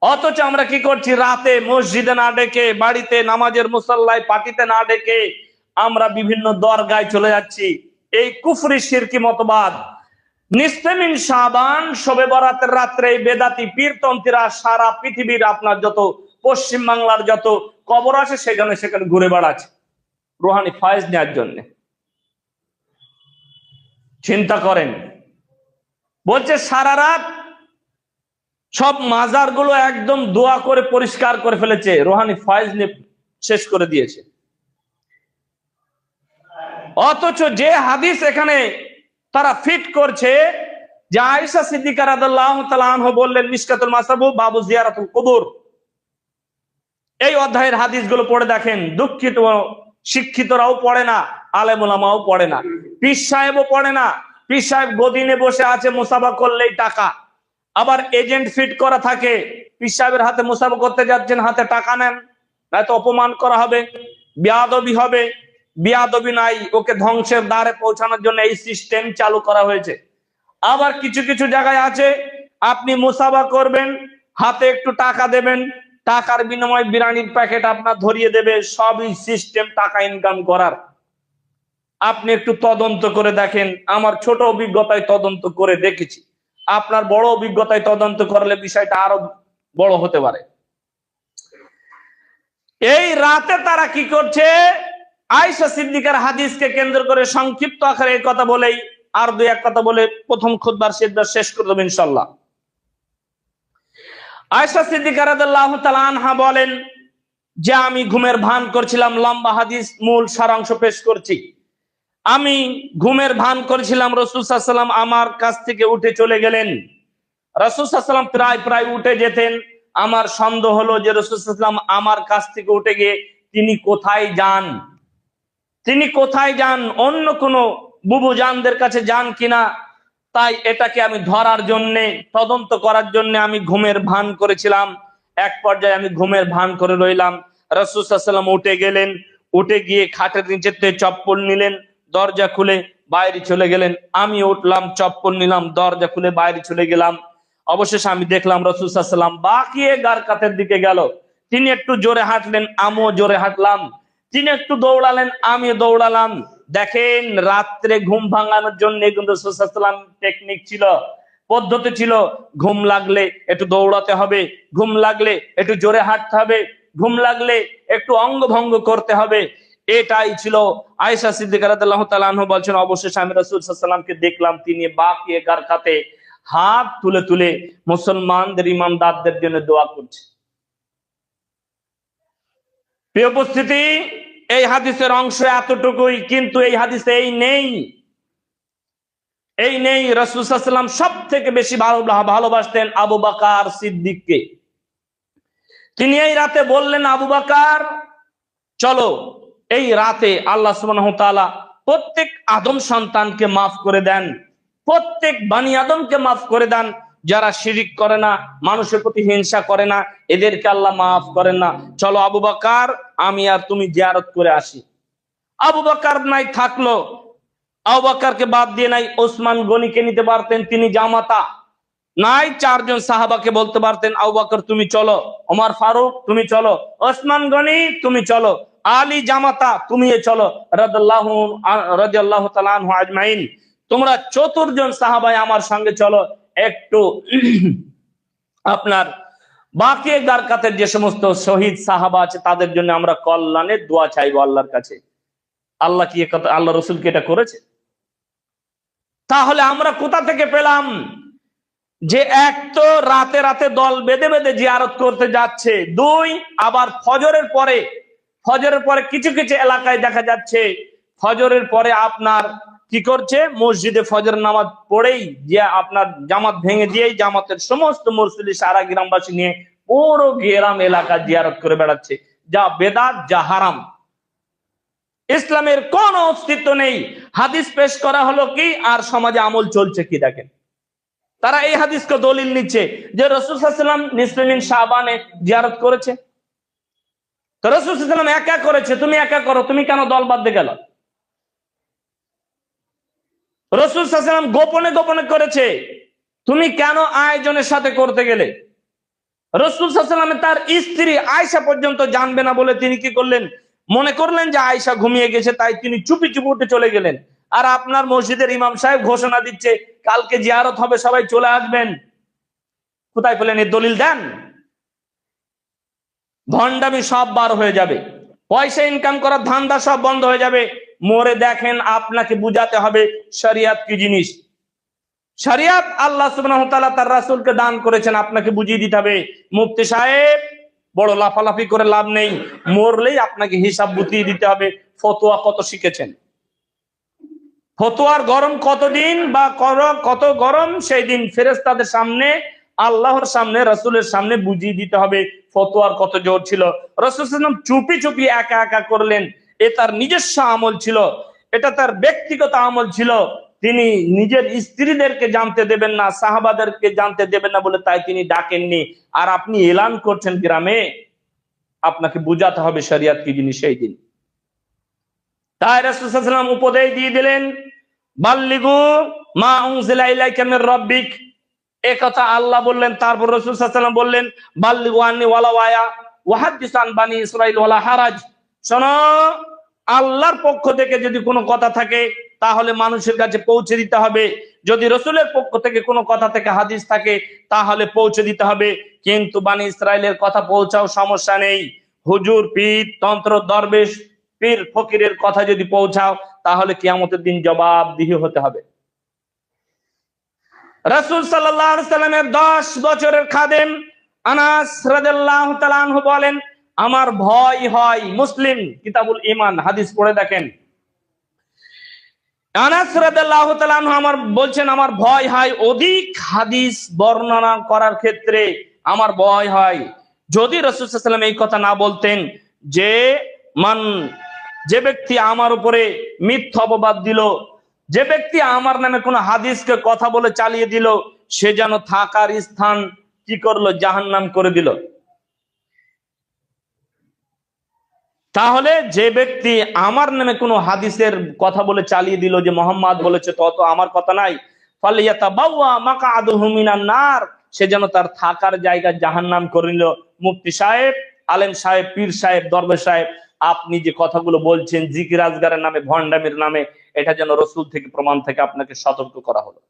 অথচ আমরা কি করছি, রাতে মসজিদে না ডেকে, বাড়িতে নামাজের মুসাল্লায় পার্টিতে না ডেকে আমরা বিভিন্ন দরগায় চলে যাচ্ছি। এই কুফরি শিরকি মতবাদ, নিস্তেমিন শাবান শবে বরাতের রাত্রে বেদাতি পীরতন্ত্রীরা সারা পৃথিবীর আপনার যত পশ্চিম বাংলার যত কবর আছে সেখানে সেখানে ঘুরে বেড়াচ্ছে রুহানি ফায়েজ নেওয়ার জন্য। চিন্তা করেন, বলছে সারা রাত সব মাজার গুলো একদম দোয়া করে পরিষ্কার করে ফেলেছে, রুহানি ফায়েজ নিয়ে শেষ করে দিয়েছে। অথচ যে হাদিস এখানে তারা ফিট করছে, যে আয়েশা সিদ্দিকা রাদিয়াল্লাহু তাআলা আনহা বললেন মিশকাতুল মাসাবু বাবু জিয়ারাতুল কুবুর, এই অধ্যায়ের হাদিসগুলো পড়ে দেখেন। দুঃখিত শিক্ষিতরাও পড়ে না, আলেম ওলামাও পড়ে না, পীর সাহেবও পড়ে না। পীর সাহেব গদিনে বসে আছে, মুসাফা করলেই টাকা। আবার এজেন্ট ফিট করা থাকে, পীর সাহেবের হাতে মুসাফা করতে যাচ্ছেন, হাতে টাকা নেন, নয়তো অপমান করা হবে, বেয়াদবি হবে। বেয়াদবি নাই, ওকে ধ্বংসের দ্বারে পৌঁছানোর জন্য এই সিস্টেম চালু করা হয়েছে। আবার কিছু কিছু জায়গায় আছে, আপনি মুসাফা করবেন, হাতে একটু টাকা দেবেন, টাকার বিনিময়ে বিরিয়ানির প্যাকেট আপনার ধরিয়ে দেবে। সবই সিস্টেম টাকা ইনকাম করার। আপনি একটু তদন্ত করে দেখেন। আমার ছোট অভিজ্ঞতায় তদন্ত করে দেখেছি, আপনার বড় অভিজ্ঞতায় তদন্ত করলে বিষয়টা আরো বড় হতে পারে। এই রাতে তারা কি করছে, আয়েশা সিদ্দিকার হাদিসকে কেন্দ্র করে সংক্ষিপ্ত আকারে এই কথা বলেই আর দুই এক কথা বলে প্রথম খুতবার শেষ করে দেব ইনশাআল্লাহ। আয়েশা সিদ্দিকা রাদিয়াল্লাহু তাআলা আনহা বলেন যে আমি ঘুমের ভান করছিলাম। লম্বা হাদিস, মূল সারাংশ পেশ করছি। আমি ঘুমের ভান করেছিলাম, রাসূল সাল্লাল্লাহু আলাইহি ওয়াসাল্লাম আমার কাছ থেকে উঠে চলে গেলেন। রাসূল সাল্লাল্লাহু আলাইহি ওয়াসাল্লাম প্রায় প্রায় উঠে যেতেন। আমার সন্দেহ হলো যে রাসূল সাল্লাল্লাহু আলাইহি ওয়াসাল্লাম আমার কাছ থেকে উঠে গিয়ে তিনি কোথায় যান, তিনি কোথায় যান, অন্য কোনো বুবুজানদের কাছে যান কিনা। তাই এটাকে আমি ধরার জন্যে, তদন্ত করার জন্য আমি ঘুমের ভান করেছিলাম। এক পর্যায়ে আমি ঘুমের ভান করে রইলাম। রাসূল সাল্লাল্লাহু আলাইহি ওয়াসাল্লাম উঠে গেলেন, উঠে গিয়ে খাটের নিচেতে চপ্পল নিলেন, দরজা খুলে বাইরে চলে গেলেন। আমি উঠলাম, চপ্পল নিলাম, দরজা খুলে বাইরে চলে গেলাম। অবশেষে আমি দেখলাম রাসূল সাল্লাল্লাহু আলাইহি ওয়াসাল্লাম বাকিয়ে গার কাতের দিকে গেল। তিনি একটু জোরে হাঁটলেন, আমিও জোরে হাঁটলাম। তিনি একটু দৌড়ালেন, আমি দৌড়ালাম। দেখেন, রাত্রে ঘুম ভাঙানোর জন্য কিন্তু রাসূল সাল্লাল্লাহু আলাইহি ওয়াসাল্লাম টেকনিক ছিল, পদ্ধতি ছিল। ঘুম লাগলে একটু দৌড়াতে হবে, ঘুম লাগলে একটু জোরে হাঁটতে হবে, ঘুম লাগলে একটু অঙ্গভঙ্গ করতে হবে। এটাই ছিল। আয়েশা সিদ্দিকা রাদিয়াল্লাহু তাআলা আনহা বলছেন, অবশেষে আমি রাসূল সাল্লাল্লাহু আলাইহি ওয়াসাল্লামকে দেখলাম তিনি বাকিয়ে গারকাতে হাত তুলে তুলে মুসলমানদের ইমামদারদের জন্য দোয়া করছে। প্রিয় উপস্থিতি, এই হাদিসের অংশ এতটুকুই, কিন্তু এই হাদিসে এই নেই রাসূল সাল্লাল্লাহু আলাইহি ওয়াসাল্লাম সব থেকে বেশি ভালোবাসতেন আবু বকর সিদ্দিককে। তিনি এই রাতে বললেন, আবু বকর চলো, এই রাতে আল্লাহ সুবহানাহু ওয়া তাআলা প্রত্যেক আদম সন্তানকে মাফ করে দেন, প্রত্যেক বানি আদমকে মাফ করে দেন। যারা শিরিক করে না, মানুষের প্রতি হিংসা করে না, এদেরকে আল্লাহ মাফ করেন না। চলো আবু বকর, আমি আর তুমি জিয়ারত করে আসি। আবু বকর নাই থাকলো, আবু বকরকে বাদ দিয়ে নাই ওসমান গনিকে নিতে পারতেন, তিনি জামাতা। নাই চারজন সাহাবাকে বলতে পারতেন, আবু বকর তুমি চলো, ওমর ফারুক তুমি চলো, ওসমান গনি তুমি চলো। আলী জামাতা তুমি চলো রাদিয়াল্লাহু তাআলা আনহু আজমাইন, তোমরা 74 জন সাহাবাই আমার সঙ্গে চলো, একটু আপনার বাকি গারকাতের যে সমস্ত শহীদ সাহাবা আছে তাদের জন্য আমরা কল্যাণের দোয়া চাইবো আল্লাহর কাছে। আল্লাহ কি কথা, আল্লাহ রসুল কি এটা করেছে? তাহলে আমরা কোথা থেকে পেলাম যে এক তো রাতে রাতে দল বেঁধে বেঁধে জিয়ারত করতে যাচ্ছে, দুই আবার ফজরের পরে কিছু কিছু এলাকায় দেখা যাচ্ছে ফজরের পরে আপনার কি করছে, মসজিদে ফজর নামাজ পড়েই যে আপনার জামাত ভেঙে দিয়েই জামাতের সমস্ত মুসল্লি সারা গ্রামবাসী নিয়ে পুরো গ্রাম এলাকা জিয়ারত করে বেড়াচ্ছে, যা বেদাত, যা হারাম। ইসলামের কোন অস্তিত্ব নেই। হাদিস পেশ করা হলো কি আর সমাজে আমল চলছে কি দেখেন। তারা এই হাদিসকে দলিল নিচ্ছে যে রাসূল সাল্লাল্লাহু আলাইহি ওয়াসাল্লাম নিসফে মিন শাবানে জিয়ারত করেছে। তো রাসূল সাল্লাল্লাহু আলাইহি ওয়াসাল্লাম একা করেছে, তুমি একা করো, তুমি কেন দল বাঁধতে গেল? রাসূল সাল্লাল্লাহু আলাইহি ওয়াসাল্লাম গোপনে গোপনে করেছে, তুমি কেন আয়োজনের সাথে করতে গেলে? রাসূল সাল্লাল্লাহু আলাইহি ওয়াসাল্লাম তার স্ত্রী আয়েশা পর্যন্ত জানবে না বলে তিনি কি করলেন, মনে করলেন যে আয়েশা ঘুমিয়ে গেছে, তাই তিনি চুপি চুপি উঠে চলে গেলেন। আর আপনার মসজিদের ইমাম সাহেব ঘোষণা দিচ্ছে কালকে জিয়ারত হবে, সবাই চলে আসবেন। কোথায় পেলেন এই দলিল? দেন। ভণ্ডামি সব বার হয়ে যাবে, পয়সা ইনকাম করার ধান্দা সব বন্ধ হয়ে যাবে। মরে দেখেন, আপনাকে বুঝাতে হবে শরিয়ত কি জিনিস। শরিয়ত আল্লাহ সুবহানাহু ওয়া তাআলা তার রাসূলকে দান করেছেন, আপনাকে বুঝিয়ে দিতে হবে। মুফতি সাহেব বড় লাফালাফি করে লাভ নেই, মরলেই আপনাকে হিসাব বুঝিয়ে দিতে হবে ফতোয়া কত শিখেছেন, ফতোয়ার গরম কতদিন বা কত গরম সেই দিন ফেরেশতাদের সামনে, আল্লাহর সামনে, রাসূলের সামনে বুঝিয়ে দিতে হবে ফতোয়ার কত জোর ছিল। রাসূল সাল্লাল্লাহু আলাইহি ওয়াসাল্লাম চুপি চুপি একা একা করলেন, এ তার নিজস্ব আমল ছিল, এটা তার ব্যক্তিগত আমল ছিল। তিনি নিজের স্ত্রীদেরকে জানতে দেবেন না, সাহাবাদেরকে জানতে দেবেন না বলে তাই তিনি ডাকেননি। আর আপনি এলান করছেন গ্রামে, আপনাকে বুঝাতে হবে শরিয়ত কি জিনিস সেই দিন। তাই রাসূল সাল্লাল্লাহু আলাইহি ওয়াসাল্লাম উপদেশ দিয়ে দিলেন, বাল্লিগু মা উনজিলা ইলাইকা মির রাব্বিক, এই কথা আল্লাহ বললেন। তারপর রাসূল সাল্লাল্লাহু আলাইহি ওয়াসাল্লাম বললেন, বাল্লিগু আন্নি ওয়ালাউ আয়া ওয়া হাদিস আন বানি ইসরাইল ওয়ালা হারাজ। শোনো, আল্লাহর পক্ষ থেকে যদি কোনো কথা থাকে তাহলে মানুষের কাছে পৌঁছে দিতে হবে, যদি রাসূলের পক্ষ থেকে কোনো কথা থেকে হাদিস থাকে তাহলে পৌঁছে দিতে হবে। কিন্তু বানি ইসরাইলের কথা পৌঁছাও, সমস্যা নেই। হুজুর, পীর, তন্ত্র, দরবেশ, পীর ফকিরের কথা যদি পৌঁছাও তাহলে কিয়ামতের দিন জবাবদিহি হতে হবে। রাসূল সাল্লাল্লাহু আলাইহি সাল্লামের 10 বছরের খাদেম আনাস রাদিয়াল্লাহু তাআলা আনহু বলেন, আমার ভয় হয়, মুসলিম কিতাবুল ঈমান হাদিস পড়ে দেখেন, আনাস রাদিয়াল্লাহু তাআলা আনহু আমার বলছেন, আমার ভয় হয় অধিক হাদিস বর্ণনা করার ক্ষেত্রে, আমার ভয় হয় যদি রাসূল সাল্লাল্লাহু আলাইহি ওয়াসাল্লাম এই কথা না বলতেন যে ব্যক্তি আমার উপরে মিথ্যা অপবাদ দিল, যে ব্যক্তি আমার নামে কোনো হাদিসকে কথা বলে চালিয়ে দিল, সে যেন থাকার স্থান কি করলো, জাহান্নাম করে দিল। তাহলে যে ব্যক্তি আমার নামে কোনো হাদিসের কথা বলে চালিয়ে দিল যে মোহাম্মদ বলেছে তত আমার কথা নাই, ফালিয়াতাবাওয়া মাকআদুহু মিনান নার, সে যেন তার থাকার জায়গা জাহান্নাম করে নিল। মুফতি সাহেব, আলেম সাহেব, পীর সাহেব, দরবেশ সাহেব, আপনি যে কথাগুলো বলছেন জিকির আজগারের নামে, ভণ্ডামির নামে, এটা যেন রাসূল থেকে প্রমাণ থেকে আপনাকে সতর্ক করা হলো।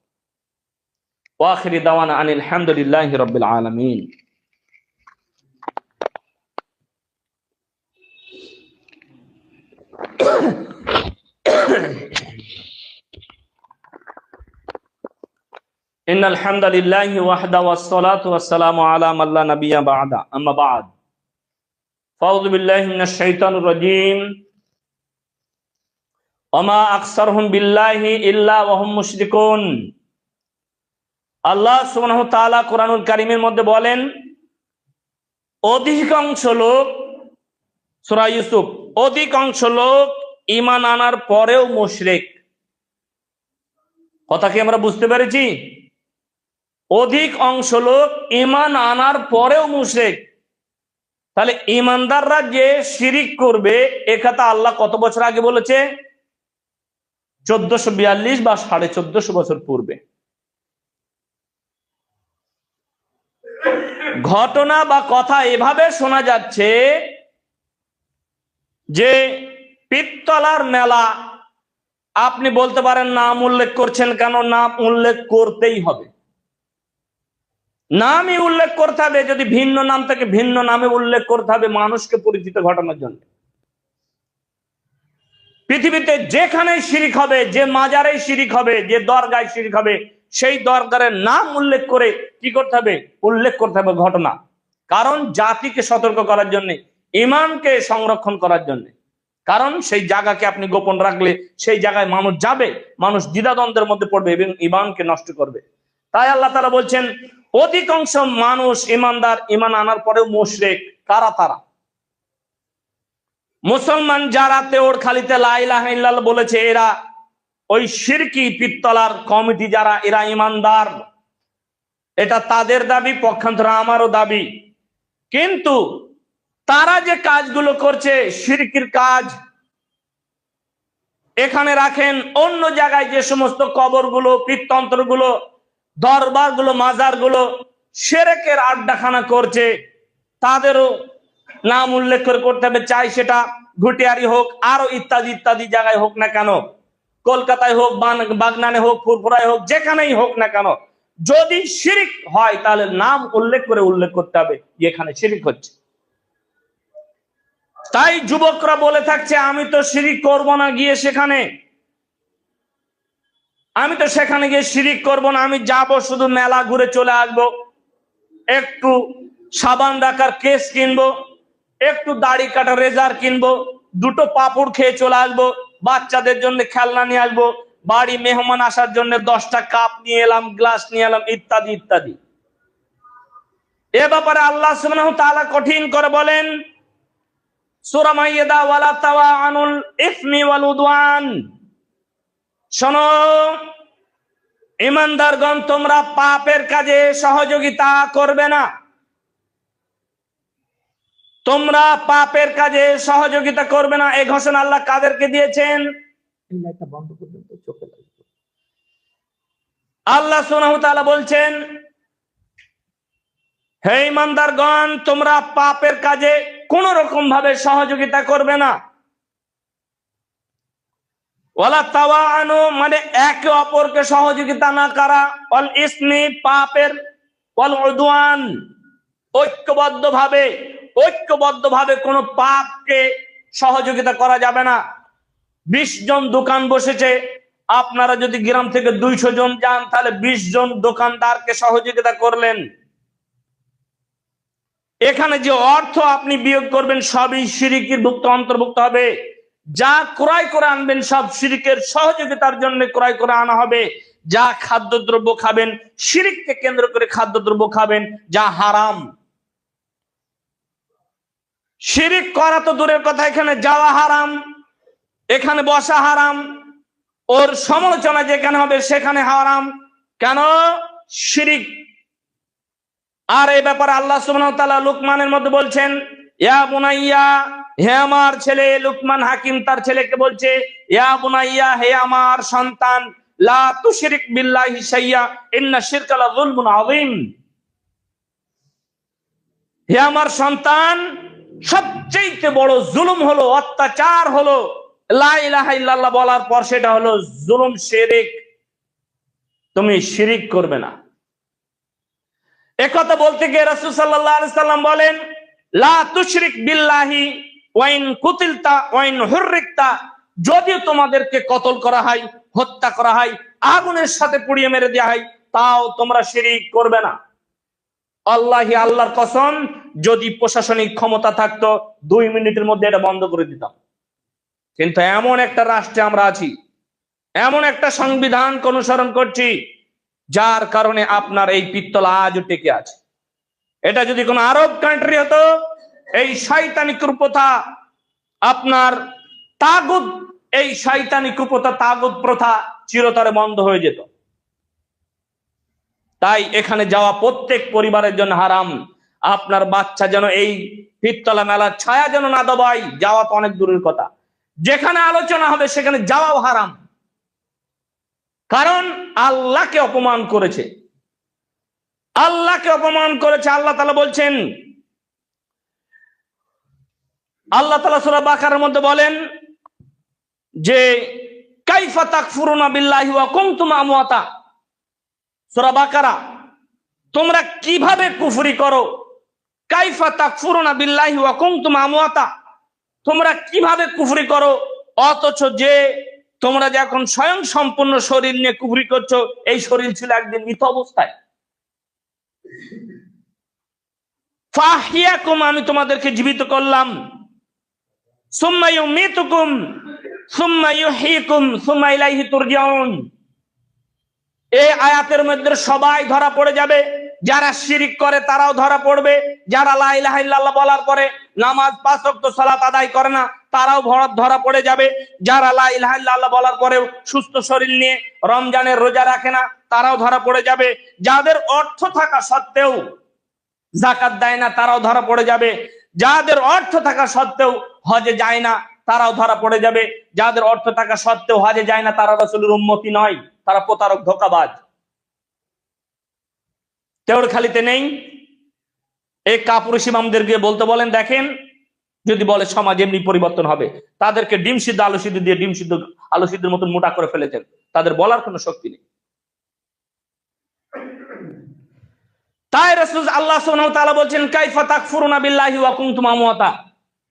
ওয়া আখিরি দাওয়ানা আনিল হামদুলিল্লাহি রাব্বিল আলামিন। ইন্নাল হামদালিল্লাহি ওয়াহদা ওয়াসসালাতু ওয়াসসালামু আলা মান লা নাবিয়্যা বা'দা, আম্মা বা'দ। ফাউযু বিল্লাহি মিনাশ শাইতানির রাজীম। ওমা আকসারহুম বিল্লাহি ইল্লা ওয়া হুম মুশরিকুন। আল্লাহ সুবহানাহু ওয়া তাআলা কোরআনুল কারীমের মধ্যে বলেন, অধিকাংশ লোক, সূরা ইউসুফ, অধিকাংশ লোক ঈমান আনার পরেও মুশরিক। কথা কি আমরা বুঝতে পেরেছি? অধিক অংশ লোক ঈমান আনার পরেও মুশরিক। তাহলে ঈমানদাররা যে শিরিক করবে এ কথা আল্লাহ কত বছর আগে বলেছে? 1442 বা 1450 বছর পূর্বে। ঘটনা বা কথা এভাবে শোনা যাচ্ছে যে পিত্তলার মেলা, আপনি বলতে পারেন নাম উল্লেখ করছেন কেন? নাম উল্লেখ করতেই হবে, নামই উল্লেখ করতে হবে। যদি ভিন্ন নাম থেকে ভিন্ন নামে উল্লেখ করতে হবে মানুষকে পরিচিত ঘটানোর জন্য। পৃথিবীতে যেখানে শিরিক হবে, যে মাজারে শিরিক হবে, যে দরগায় শিরিক হবে, সেই দরগারের নাম উল্লেখ করে কি করতে হবে? উল্লেখ করতে হবে ঘটনা। কারণ জাতিকে সতর্ক করার জন্য, ইমানকে সংরক্ষণ করার জন্য। কারণ সেই জায়গাকে আপনি গোপন রাখলে সেই জায়গায় মানুষ যাবে, মানুষ দ্বিধাদ্বন্দ্বের মধ্যে পড়বে এবং ইমানকে নষ্ট করবে। তাই আল্লাহ তাআলা বলছেন অধিকাংশ মানুষ ইমানদার, ইমান আনার পরেও মুশরিক। কারা তারা? মুসলমান যারা তেওড় খালিতে লা ইলাহা ইল্লাল্লাহ বলেছে, এরা ওই শিরকি পিত্তলার কমিটি যারা, এরা ইমানদার। এটা তাদের দাবি, পক্ষান্তরে আমারও দাবি। কিন্তু তারা যে কাজগুলো করছে শিরকির কাজ, এখানে রাখেন অন্য জায়গায় যে সমস্ত কবরগুলো, পিত্তন্ত্রগুলো, দরবারগুলো, মাজারগুলো শিরকের আড্ডাখানা করছে, তাদেরও নাম উল্লেখ করে করতে হবে। চাই সেটা ঘুটিয়ারি হোক, আরো ইত্যাদি ইত্যাদি জায়গায় হোক না কেন, কলকাতায় হোক, বাগনানে হোক, ফুরফুরায় হোক, যেখানেই হোক না কেন, যদি শিরিক হয় তাহলে নাম উল্লেখ করে উল্লেখ করতে হবে যে এখানে শিরিক হচ্ছে। তাই যুবকরা বলে থাকছে আমি তো শিরিক করব না গিয়ে সেখানে, আমি তো সেখানে গিয়ে শিরিক করব না, আমি যাব শুধু মেলা ঘুরে চলে আসবো, একটু সাবান রাখার কেস কিনবো, একটু দাড়ি কাটা রেজার কিনবো, দুটো পাপড় খেয়ে চলে আসবো, বাচ্চাদের জন্য খেলনা নিয়ে আসবো, বাড়ি মেহমান আসার জন্য 10টা কাপ নিয়ে এলাম, গ্লাস নিয়ে এলাম, ইত্যাদি ইত্যাদি। এ ব্যাপারে আল্লাহ সুবহানাহু ওয়া তাআলা কঠিন করে বলেন সূরা মাইদা, ওয়ালা তাওয়ানুল ইসমি ওয়াল উদওয়ান। শোনো ইমানদারগণ, তোমরা পাপের কাজে সহযোগিতা করবে না, তোমরা পাপের কাজে সহযোগিতা করবে না। এই ঘোষণা আল্লাহ কাদেরকে দিয়েছেন? আল্লাহ সুবহানাহু ওয়া তাআলা বলছেন হে ইমানদারগণ, তোমরা পাপের কাজে কোন রকম ভাবে সহযোগিতা করবে না। ওয়ালা তাওয়ানু মানে একে অপরকে সহযোগিতা না করা, ওয়াল ইসমি পাপের, ওয়াল উদওয়ান ঐক্যবদ্ধভাবে কোন পাপকে সহযোগিতা করা যাবে না। 20 জন দোকান বসেছে, আপনারা যদি গ্রাম থেকে 200 জন যান তাহলে 20 জন দোকানদারকে সহযোগিতা করলেন। এখানে যে অর্থ আপনি বিয়োগ করবেন সবই শিরকের অন্তর্ভুক্ত হবে। যা ক্রয় করে আনবেন সব শিরকের সহযোগিতার জন্য ক্রয় করে আনা হবে। যা খাদ্যদ্রব্য খাবেন শিরককে কেন্দ্র করে খাদ্যদ্রব্য খাবেন, যা হারাম। শিরিক করা তো দূরের কথা, এখানে যাওয়া হারাম, এখানে বসা হারাম, ওর সমালোচনা যেখানে হবে সেখানে হারাম। কেন? শিরিক। আর এই ব্যাপারে আল্লাহ সুবহানাহু ওয়া তাআলা লুকমানের মধ্যে বলছেন ইয়া বুনাইয়া, হে আমার ছেলে। লুকমান হাকিম তার ছেলেকে বলছে ইয়া বুনাইয়া, হে আমার সন্তান, লা তুশরিক বিল্লাহি শাইয়া ইন্না শিরকা লা যুলমুন আযীম। হে আমার সন্তান, সবচেয়ে বড় জুলুম হলো, অত্যাচার হলো লা ইলাহা ইল্লাল্লাহ বলার পর সেটা হলো জুলুম, শিরক। তুমি শিরিক করবে না। একথা বলতে গিয়ে রাসূল সাল্লাল্লাহু আলাইহি সাল্লাম বলেন লা তুশরিক বিল্লাহি ওয়া ইন কুতিলতা ওয়া ইন হুররিকতা, যদিও তোমাদেরকে কতল করা হয়, হত্যা করা হয়, আগুনের সাথে পুড়িয়ে মেরে দেওয়া হয়, তাও তোমরা শিরিক করবে না। আল্লাহর কসম, যদি প্রশাসনিক ক্ষমতা থাকতো 2 মিনিটের মধ্যে এটা বন্ধ করে দিতাম। কিন্তু এমন একটা রাষ্ট্রে আমরা আছি, এমন একটা সংবিধান অনুসরণ করছি, যার কারণে আপনার এই পিত্তল আজও টেকে আছে। এটা যদি কোনো আরব কান্ট্রি হতো, এই শয়তানি কুপ্রথা, আপনার তাগুত, এই শয়তানি কুপ্রথা, তাগুত প্রথা চিরতরে বন্ধ হয়ে যেত। তাই এখানে যাওয়া প্রত্যেক পরিবারের জন্য হারাম। আপনার বাচ্চা যেন এই পিত্তলা মেলার ছায়া যেন না দবায়, যাওয়া তো অনেক দূরের কথা, যেখানে আলোচনা হবে সেখানে যাওয়াও হারাম। কারণ আল্লাহকে অপমান করেছে, আল্লাহকে অপমান করেছে। আল্লাহ তাআলা বলছেন আল্লাহ তাআলা সূরা বাকারার মধ্যে বলেন যে কাইফা তাকফুরুনা বিল্লাহি ওয়া কুনতুম আমওয়াতা। সূরা বাকারা, তোমরা কিভাবে কুফরি করো। কাইফা তাকফুরুনা বিল্লাহি ওয়া কুনতুম আমওয়াতা, তোমরা কিভাবে কুফরি করো অথচ যে তোমরা যে এখন স্বয়ং সম্পূর্ণ শরীর নিয়ে কুফরি করছো, এই শরীর ছিল একদিন মৃত অবস্থায়। ফাহিয়াকুম, আমি তোমাদেরকে জীবিত করলাম। সুম্মা ইউমিতুকুম সুম্মা ইউহয়িকুম সুম্মা ইলাইহি তুরজাউন। এই আয়াতের মধ্যে সবাই ধরা পড়ে যাবে। যারা শিরিক করে তারাও ধরা পড়বে, যারা লা ইলাহা ইল্লাল্লাহ বলার পরে নামাজ 5 ওয়াক্ত সালাত আদায় করে না তারাও ধরা পড়ে যাবে, যারা লা ইলাহা ইল্লাল্লাহ বলার পরেও সুস্থ শরীর নিয়ে রমজানের রোজা রাখে না তারাও ধরা পড়ে যাবে, যাদের অর্থ থাকা সত্ত্বেও যাকাত দেয় না তারাও ধরা পড়ে যাবে, যাদের অর্থ থাকা সত্ত্বেও হজে যায় না তারাও ধরা পড়ে যাবে, যাদের অর্থ থাকা সত্ত্বেও হজে যায় না তারা রাসূলের উম্মতি নয়, তারা প্রতারক ধোঁকাবাজ। তেউরখালীতে নেই, এই কাপুরুষ ইমামদের গিয়ে বলতে বলেন, দেখেন যদি বলে সমাজ এমনি পরিবর্তন হবে, তাদেরকে ডিম সিদ্ধ আলু সিদ্ধ দিয়ে ডিম সিদ্ধ আলু সিদ্ধের মতন মোটা করে ফেলেছেন, তাদের বলার কোনো শক্তি নেই। তাই রাসূল আল্লাহ সুবহানাহু ওয়া তাআলা বলছেন কাইফা তাকফুরুনা বিল্লাহি ওয়া কুনতুম আমওয়াতা।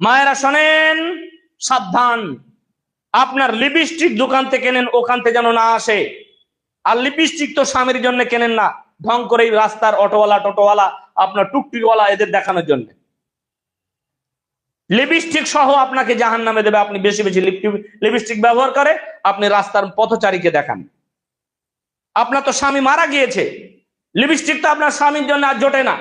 মায়েরা শোনেন, সাবধান, আপনার লিপস্টিক দোকান থেকে কেনেন, ওখান থেকে যেন না আসে। আর লিপস্টিক তো স্বামীর জন্য কেনেন না, ঢং করে রাস্তার অটোওয়ালা টোটোওয়ালা আপনার টুকটুকিওয়ালা এদের দেখানোর জন্য। লিপস্টিক সহ আপনাকে জাহান্নামে দেবে। আপনি বেশি বেশি লিপস্টিক ব্যবহার করে আপনি রাস্তার পথচারীকে দেখান। আপনার তো স্বামী মারা গিয়েছে, লিপস্টিক তো আপনার স্বামীর জন্য আর জোটে না।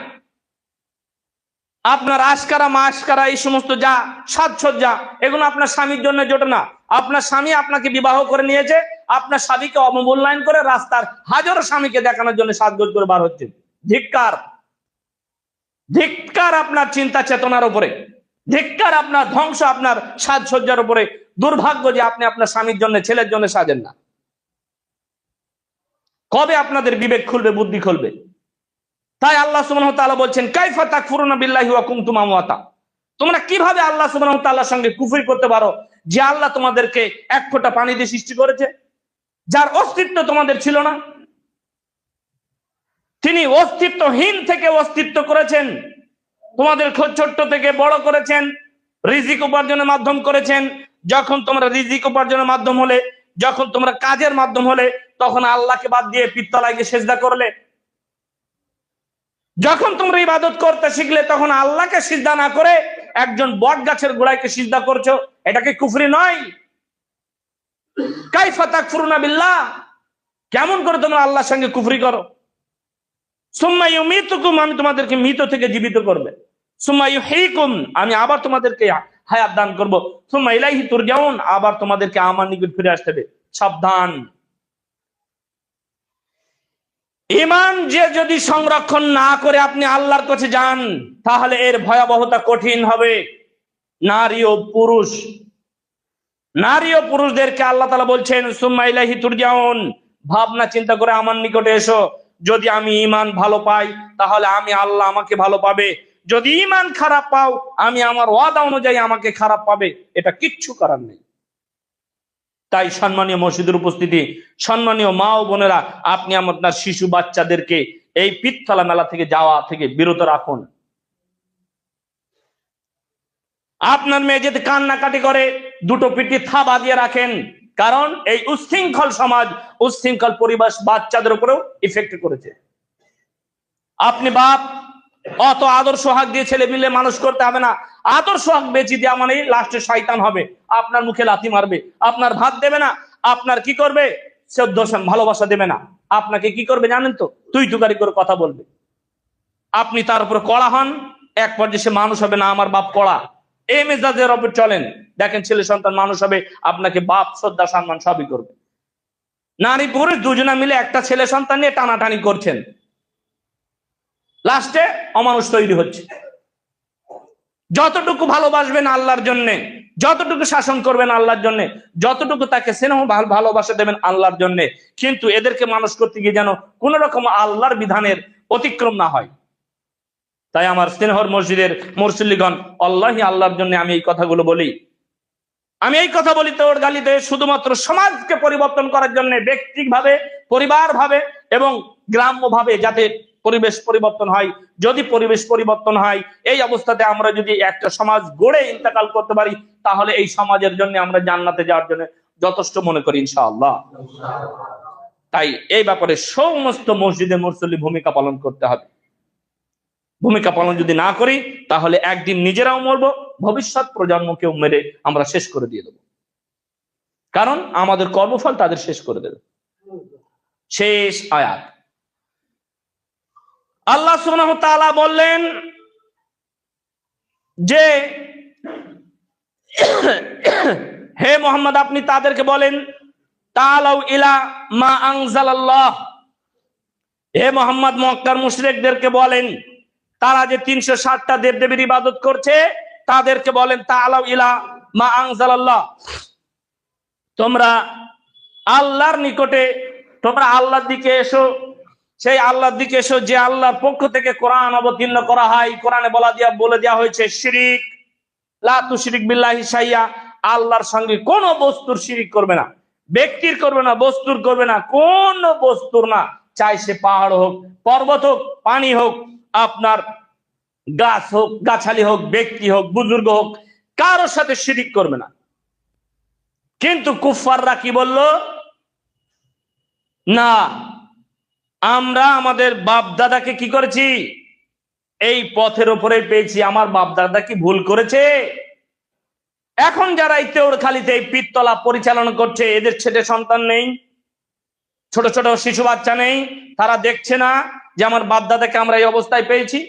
আপনার আশকারা মাশকারা এই সমস্ত যা সাজসজ্জা এগুলো আপনার স্বামীর জন্য জোটে না। আপনার স্বামী আপনাকে বিবাহ করে নিয়েছে, আপনার স্বামীকে অবমূল্যায়ন করে রাস্তার হাজারো স্বামীকে দেখানোর জন্য সাজগোজ করে বার হচ্ছে। ধিক্কার, ধিক্কার আপনার চিন্তা চেতনার উপরে, ধিক্কার আপনার ধ্বংস আপনার সাজসজ্জার উপরে। দুর্ভাগ্য যে আপনি আপনার স্বামীর জন্য ছেলের জন্য সাজেন না। কবে আপনাদের বিবেক খুলবে, বুদ্ধি খুলবে? তাই আল্লাহ সুবহানাহু ওয়া তাআলা বলছেন কাইফা তাকফুরুনা বিল্লাহি ওয়া কুনতুম আমওয়াতা, তোমরা কিভাবে আল্লাহ সুবহানাহু ওয়া তাআলার সঙ্গে কুফরি করতে পারো, যে আল্লাহ তোমাদেরকে এক ফোঁটা পানি দিয়ে সৃষ্টি করেছে, যার অস্তিত্ব তোমাদের ছিল না। তিনি অস্তিত্বহীন থেকে অস্তিত্ব করেছেন, তোমাদের ছোট্ট থেকে বড় করেছেন, রিজিক উপার্জনের মাধ্যম করেছেন। যখন তোমরা রিজিক উপার্জনের মাধ্যম হলে, যখন তোমরা কাজের মাধ্যম হলে, তখন আল্লাহকে বাদ দিয়ে পিত্তলায় গিয়ে সেজদা করলে। যখন তোমরা ইবাদত করতে শিখলে তখন আল্লাহকে সিজদা না করে একজন বট গাছের গোড়ায়কে সিজদা করছো, এটা কি কুফরি নয়? কাইফা তাকফুরুনা বিল্লাহ, কেমন করে তোমরা আল্লাহর সঙ্গে কুফরি করো? সুম্মা ইউমিতুকুম, আমি তোমাদেরকে মৃত থেকে জীবিত করবে। সুম্মা ইউহয়িকুম, আমি আবার তোমাদেরকে হায়াত দান করব। সুম্মা ইলাইহি তুরজাউন, আবার তোমাদেরকে আমার নিকট ফিরে আসতে হবে। সাবধান, ঈমান যে যদি সংরক্ষণ না করে আপনি আল্লাহর কাছে যান তাহলে এর ভয়াবহতা কঠিন হবে। নারী ও পুরুষ, নারী ও পুরুষদেরকে আল্লাহ তাআলা বলছেন সুম্মা ইলাইহি তুরজাউন, ভাবনা চিন্তা করে আমার নিকটে এসো। যদি আমি ঈমান ভালো পাই তাহলে আমি আল্লাহ আমাকে ভালো পাবে, যদি ঈমান খারাপ পাও আমি আমার ওয়াদা অনুযায়ী আমাকে খারাপ পাবে। এটা কিচ্ছু করার নেই। তাই সম্মানীয় মসজিদের উপস্থিতি, সম্মানীয় মা ও বোনেরা, আপনি আপনার শিশু বাচ্চাদেরকে এই পিত্তলা মেলা থেকে যাওয়া থেকে বিরত রাখুন। আপনার মেয়ে যদি কান্নাকাটি করে দুটো পিঠে থাবা দিয়ে রাখেন, কারণ এই উচ্ছৃঙ্খল সমাজ, উচ্ছৃঙ্খল পরিবেশ বাচ্চাদের উপরেও ইফেক্ট করেছে। আপনি বাপ, অত আদর সোহাগ দিয়ে ছেলে মিলে মানুষ করতে হবে না। আদর সোহাগ বেঁচে দেওয়া মানে লাস্টে শয়তান হবে, আপনার মুখে লাথি মারবে, আপনার ভাত দেবে না, আপনার কি করবে শ্রদ্ধা ভালোবাসা দেবে না, আপনাকে কি করবে জানেন তো, তুই তুকারি করে কথা বলবে। আপনি তার উপরে কড়া হন, এক পর্যায়ে সে মানুষ হবে না, আমার বাপ কড়া, এই মেজাজের ওপর চলেন, দেখেন ছেলে সন্তান মানুষ হবে, আপনাকে বাপ শ্রদ্ধা সম্মান সবই করবে। নারী পুরুষ দুজনা মিলে একটা ছেলে সন্তান নিয়ে টানাটানি করছেন, লাস্টে অমানুষ তৈরি হচ্ছে। যতটুকু ভালোবাসবেন আল্লাহর জন্য, যতটুকু শাসন করবেন আল্লাহর জন্য, যতটুকু তাকে স্নেহ ভালোবাসা দেবেন আল্লাহর জন্য, কিন্তু এদেরকে মানুষ করতে গিয়ে যেন কোন রকম আল্লাহর বিধানের অতিক্রম না হয়। তাই আমার স্নেহর মসজিদের মুরসল্লিগণ, আল্লাহি আল্লাহর জন্য আমি এই কথাগুলো বলি। আমি এই কথা বলি তোর গালিতে শুধুমাত্র সমাজকে পরিবর্তন করার জন্য, ব্যক্তিক ভাবে, পরিবার ভাবে এবং গ্রাম্য ভাবে যাতে পরিবেশ পরিবর্তন হয়। যদি পরিবেশ পরিবর্তন হয়, এই অবস্থাতে আমরা যদি একটা সমাজ গড়ে ইন্তেকাল করতে পারি, তাহলে এই সমাজের জন্য আমরা জান্নাতে যাওয়ার জন্য যথেষ্ট মনে করি ইনশাআল্লাহ। তাই এই ব্যাপারে সমস্ত মসজিদে মুরসল্লি ভূমিকা পালন করতে হবে। ভূমিকা পালন যদি না করি, তাহলে একদিন নিজেরাও মরবো, ভবিষ্যৎ প্রজন্মকেও মেরে আমরা শেষ করে দিয়ে দেবো, কারণ আমাদের কর্মফল তাদের শেষ করে দেবে। শেষ আয়াত, আল্লাহ সুবহানাহু ওয়া তাআলা বললেন যে হে মুহাম্মদ, আপনি তাদেরকে বলেন তাআলাউ ইলা মা আনজালাল্লাহ। হে মুহাম্মদ, মক্কার মুশরিকদেরকে বলেন, তারা যে 360টা দেবদেবীর ইবাদত করছে, তাদেরকে বলেন তাআলাউ ইলা মা আনজালাল্লাহ, তোমরা আল্লাহর নিকটে, তোমরা আল্লাহর দিকে এসো, সেই আল্লাহর দিকে এসো যে আল্লাহর পক্ষ থেকে কোরআন অবতীর্ণ করা হয়। কোরআনে বলে দেওয়া হয়েছে শিরিক, লা তুশরিক বিল্লাহি শাইয়া, আল্লাহর সঙ্গে কোন বস্তুর শিরিক করবে না, ব্যক্তির করবে না, বস্তুর করবে না, কোন বস্তুর না, চাই সে পাহাড় হোক, পর্বত হোক, পানি হোক, আপনার গাছ হোক, গাছালি হোক, ব্যক্তি হোক, বুজুর্গ হোক, কারোর সাথে শিরিক করবে না। কিন্তু কুফফাররা কি বলল? না, আমরা আমাদের বাপ দাদাকে কি করেছি? এই পথের উপরে পেয়েছি, আমার বাপ দাদা কি ভুল করেছে? এখন যারা এই তেওড়খালিতে এই পীরতলা পরিচালনা করছে, এদের ছেলে সন্তান নেই, ছোট ছোট শিশু বাচ্চা নেই, তারা দেখছে না যে আমার বাপ দাদাকে আমরা এই অবস্থায় পেয়েছি?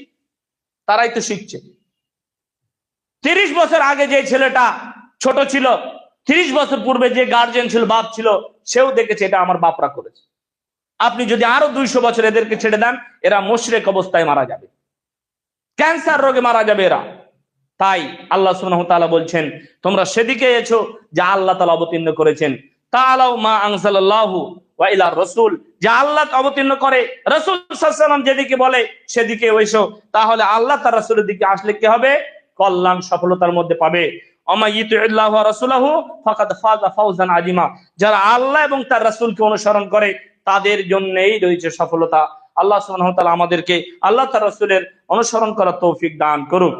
তারাই তো শিখছে। 30 বছর আগে যে ছেলেটা ছোট ছিল, 30 বছর পূর্বে যে গার্জিয়ান ছিল, বাপ ছিল, সেও দেখেছে এটা আমার বাপরা করেছে। আপনি যদি আরো 200 বছর এদেরকে ছেড়ে দেন, এরা মুশরিক অবস্থায় মারা যাবে, ক্যান্সার রোগে মারা যাবে এরা। তাই আল্লাহ সুবহানাহু ওয়া তাআলা বলছেন, তোমরা সেদিকে এসো যা আল্লাহ তাআলা অবতীর্ণ করেছেন। তাআলাউ মা আনজালাল্লাহু ওয়া ইলা রাসূল, যা আল্লাহ অবতীর্ণ করে, রাসূল সাল্লাল্লাহু আলাইহি ওয়াসাল্লাম যেদিকে বলে সেদিকে এসো। তাহলে আল্লাহ তার রাসূলের দিকে আসলে কি হবে? কল্যাণ, সফলতার মধ্যে পাবে। আমা ইউতিউল্লাহু ওয়া রাসূলহু ফাকাদ ফাযা ফাওজান আযীমা, যারা আল্লাহ এবং তার রাসূলকে অনুসরণ করে তাদের জন্যই রয়েছে সফলতা। আল্লাহ সুবহানাহু ওয়া তাআলা আমাদেরকে আল্লাহ তার রাসূলের অনুসরণ করার তৌফিক দান করুন।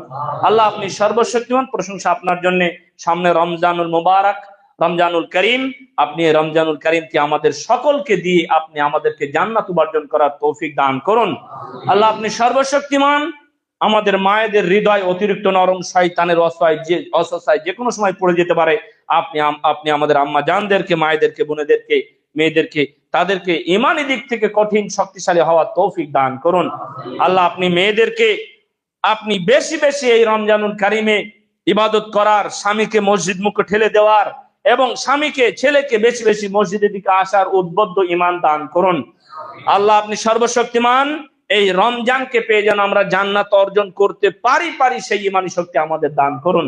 আল্লাহ আপনি সর্বশক্তিমান, প্রশংসা আপনার জন্য। সামনে রমজানুল মুবারক, রমজানুল করিম, আপনি রমজানুল করিমকে আমাদের সকলকে দিয়ে আপনি আমাদেরকে জান্নাত উপার্জন করার তৌফিক দান করুন। আল্লাহ আপনি সর্বশক্তিমান, আমাদের মায়েদের হৃদয় অতিরিক্ত নরম, শয়তানের অসহায় যে কোনো সময় পড়ে যেতে পারে। আপনি আমাদের আম্মা জানদেরকে, মায়েদেরকে, বোনেদেরকে, মেয়েদেরকে, তাদেরকে ইমানি দিক থেকে কঠিন শক্তিশালী হওয়ার তৌফিক দান করুন। আল্লাহ আপনি মেয়েদেরকে আপনি বেশি বেশি এই রমজানুল কারিমে ইবাদত করার, স্বামীকে মসজিদ মুখে ঠেলে দেওয়ার এবং ছেলেকে বেশি বেশি মসজিদের দিকে আসার উদ্বুদ্ধ ঈমান দান করুন। আল্লাহ আপনি সর্বশক্তিমান, এই রমজানকে পেয়ে যেন আমরা জান্নাত অর্জন করতে পারি সেই ঈমানি শক্তি আমাদের দান করুন।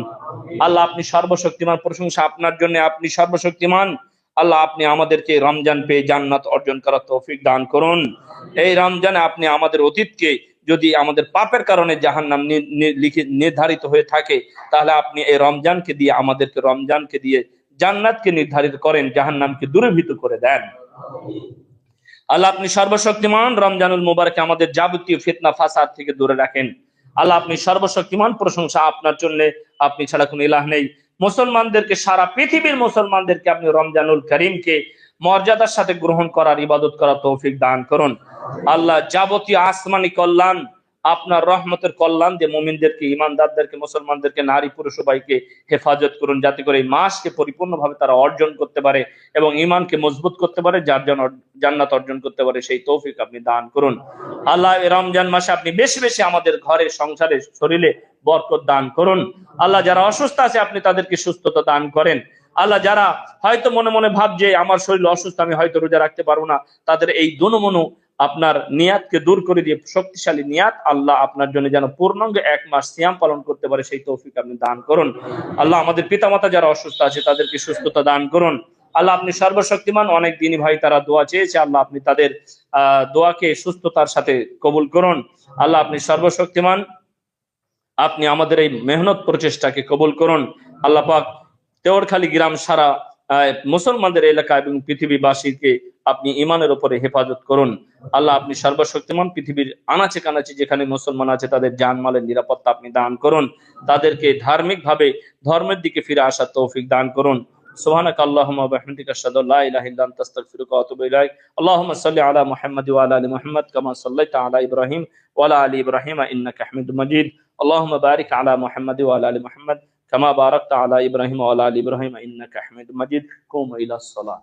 আল্লাহ আপনি সর্বশক্তিমান, প্রশংসা আপনার জন্য, আপনি সর্বশক্তিমান। আল্লাহ আপনি আমাদেরকে রমজান পেয়ে জান্নাত অর্জন করার তৌফিক দান করুন। এই রমজানে আপনি আমাদের অতীতকে, যদি আমাদের পাপের কারণে জাহান্নাম নির্ধারিত হয়ে থাকে, তাহলে আপনি এই রমজানকে দিয়ে জান্নাতকে নির্ধারিত করেন, জাহান্নামকে দূরীভূত করে দেন। আল্লাহ আপনি সর্বশক্তিমান, রমজানুল মুবারকে আমাদের যাবতীয় ফিতনা ফাসাদ থেকে দূরে রাখেন। আল্লাহ আপনি সর্বশক্তিমান, প্রশংসা আপনার জন্য, আপনি ছাড়া কোনো ইলাহ নেই। মুসলমানদেরকে, সারা পৃথিবীর মুসলমানদেরকে আপনি রমজানুল করিমকে মর্যাদার সাথে গ্রহণ করার, ইবাদত করার তৌফিক দান করুন। আল্লাহ যাবতীয় আসমানি কল্যাণ, আপনার রহমতের কল্যাণ দিয়ে মুমিনদেরকে, ইমানদারদেরকে, মুসলমানদেরকে, নারী পুরুষ সবাইকে হেফাজত করুন, যাতে করে এই মাসকে পরিপূর্ণভাবে তারা অর্জন করতে পারে এবং ঈমানকে মজবুত করতে পারে, যার জন্য জান্নাত অর্জন করতে পারে, সেই তৌফিক আপনি দান করুন। আল্লাহ এই রমজান মাসে আপনি বেশি বেশি আমাদের ঘরে, সংসারে, শরীরে বরকত দান করুন। আল্লাহ যারা অসুস্থ আছে আপনি তাদেরকে সুস্থতা দান করেন। আল্লাহ যারা হয়তো মনে মনে ভাবছে আমার শরীর অসুস্থ, আমি হয়তো রোজা রাখতে পারবো না, তাদের এই দোনো আপনার নিয়াতকে দূর করে দিয়ে শক্তিশালী নিয়াত আল্লাহ আপনার জন্য যেন পূর্ণাঙ্গ 1 মাস সিয়াম পালন করতে পারে, সেই তৌফিক আপনি দান করুন। আল্লাহ আমাদের পিতামাতা যারা অসুস্থ আছে তাদেরকে সুস্থতা দান করুন। আল্লাহ আপনি সর্বশক্তিমান, অনেক দিনই ভাই তারা দোয়া চেয়েছে, আল্লাহ আপনি তাদের দোয়াকে সুস্থতার সাথে কবুল করুন। আল্লাহ আপনি সর্বশক্তিমান, আপনি আমাদের এই মেহনত প্রচেষ্টাকে কবুল করুন। আল্লাহ পাক তেওরখালী গ্রাম সারা মুসলমানদের এলাকা এবং পৃথিবীবাসীকে আপনি ইমানের উপরে হেফাজত করুন। আল্লাহ আপনি সর্বশক্তিমান, পৃথিবীর আনাচে কানাচে যেখানে মুসলমান আছে তাদের জানমালের নিরাপত্তা আপনি দান করুন, তাদেরকে ধার্মিক ভাবে ধর্মের দিকে ফিরে আসার তৌফিক দান করুন। সুবহানাকা আল্লাহুম্মা ওয়া বিহামদিকা আশহাদু আল্লা ইলাহা ইল্লা আনতা আস্তাগফিরুকা ওয়া আতুবু ইলাইক। আল্লাহুম্মা সাল্লি আলা মুহাম্মাদ ওয়া আলা আলি মুহাম্মাদ কামা সাল্লাইতা আলা ইব্রাহিম ওয়া আলা আলি ইব্রাহিম ইন্নাকা হামিদুম মাজিদ। আল্লাহুম্মা বারিক আলা মুহাম্মাদ ওয়া আলা আলি মুহাম্মাদ কামা বারাকতা আলা ইব্রাহিম ওয়া আলা আলি ইব্রাহিম ইন্নাকা হামিদুম মাজিদ। কুমু ইলাস সালাত।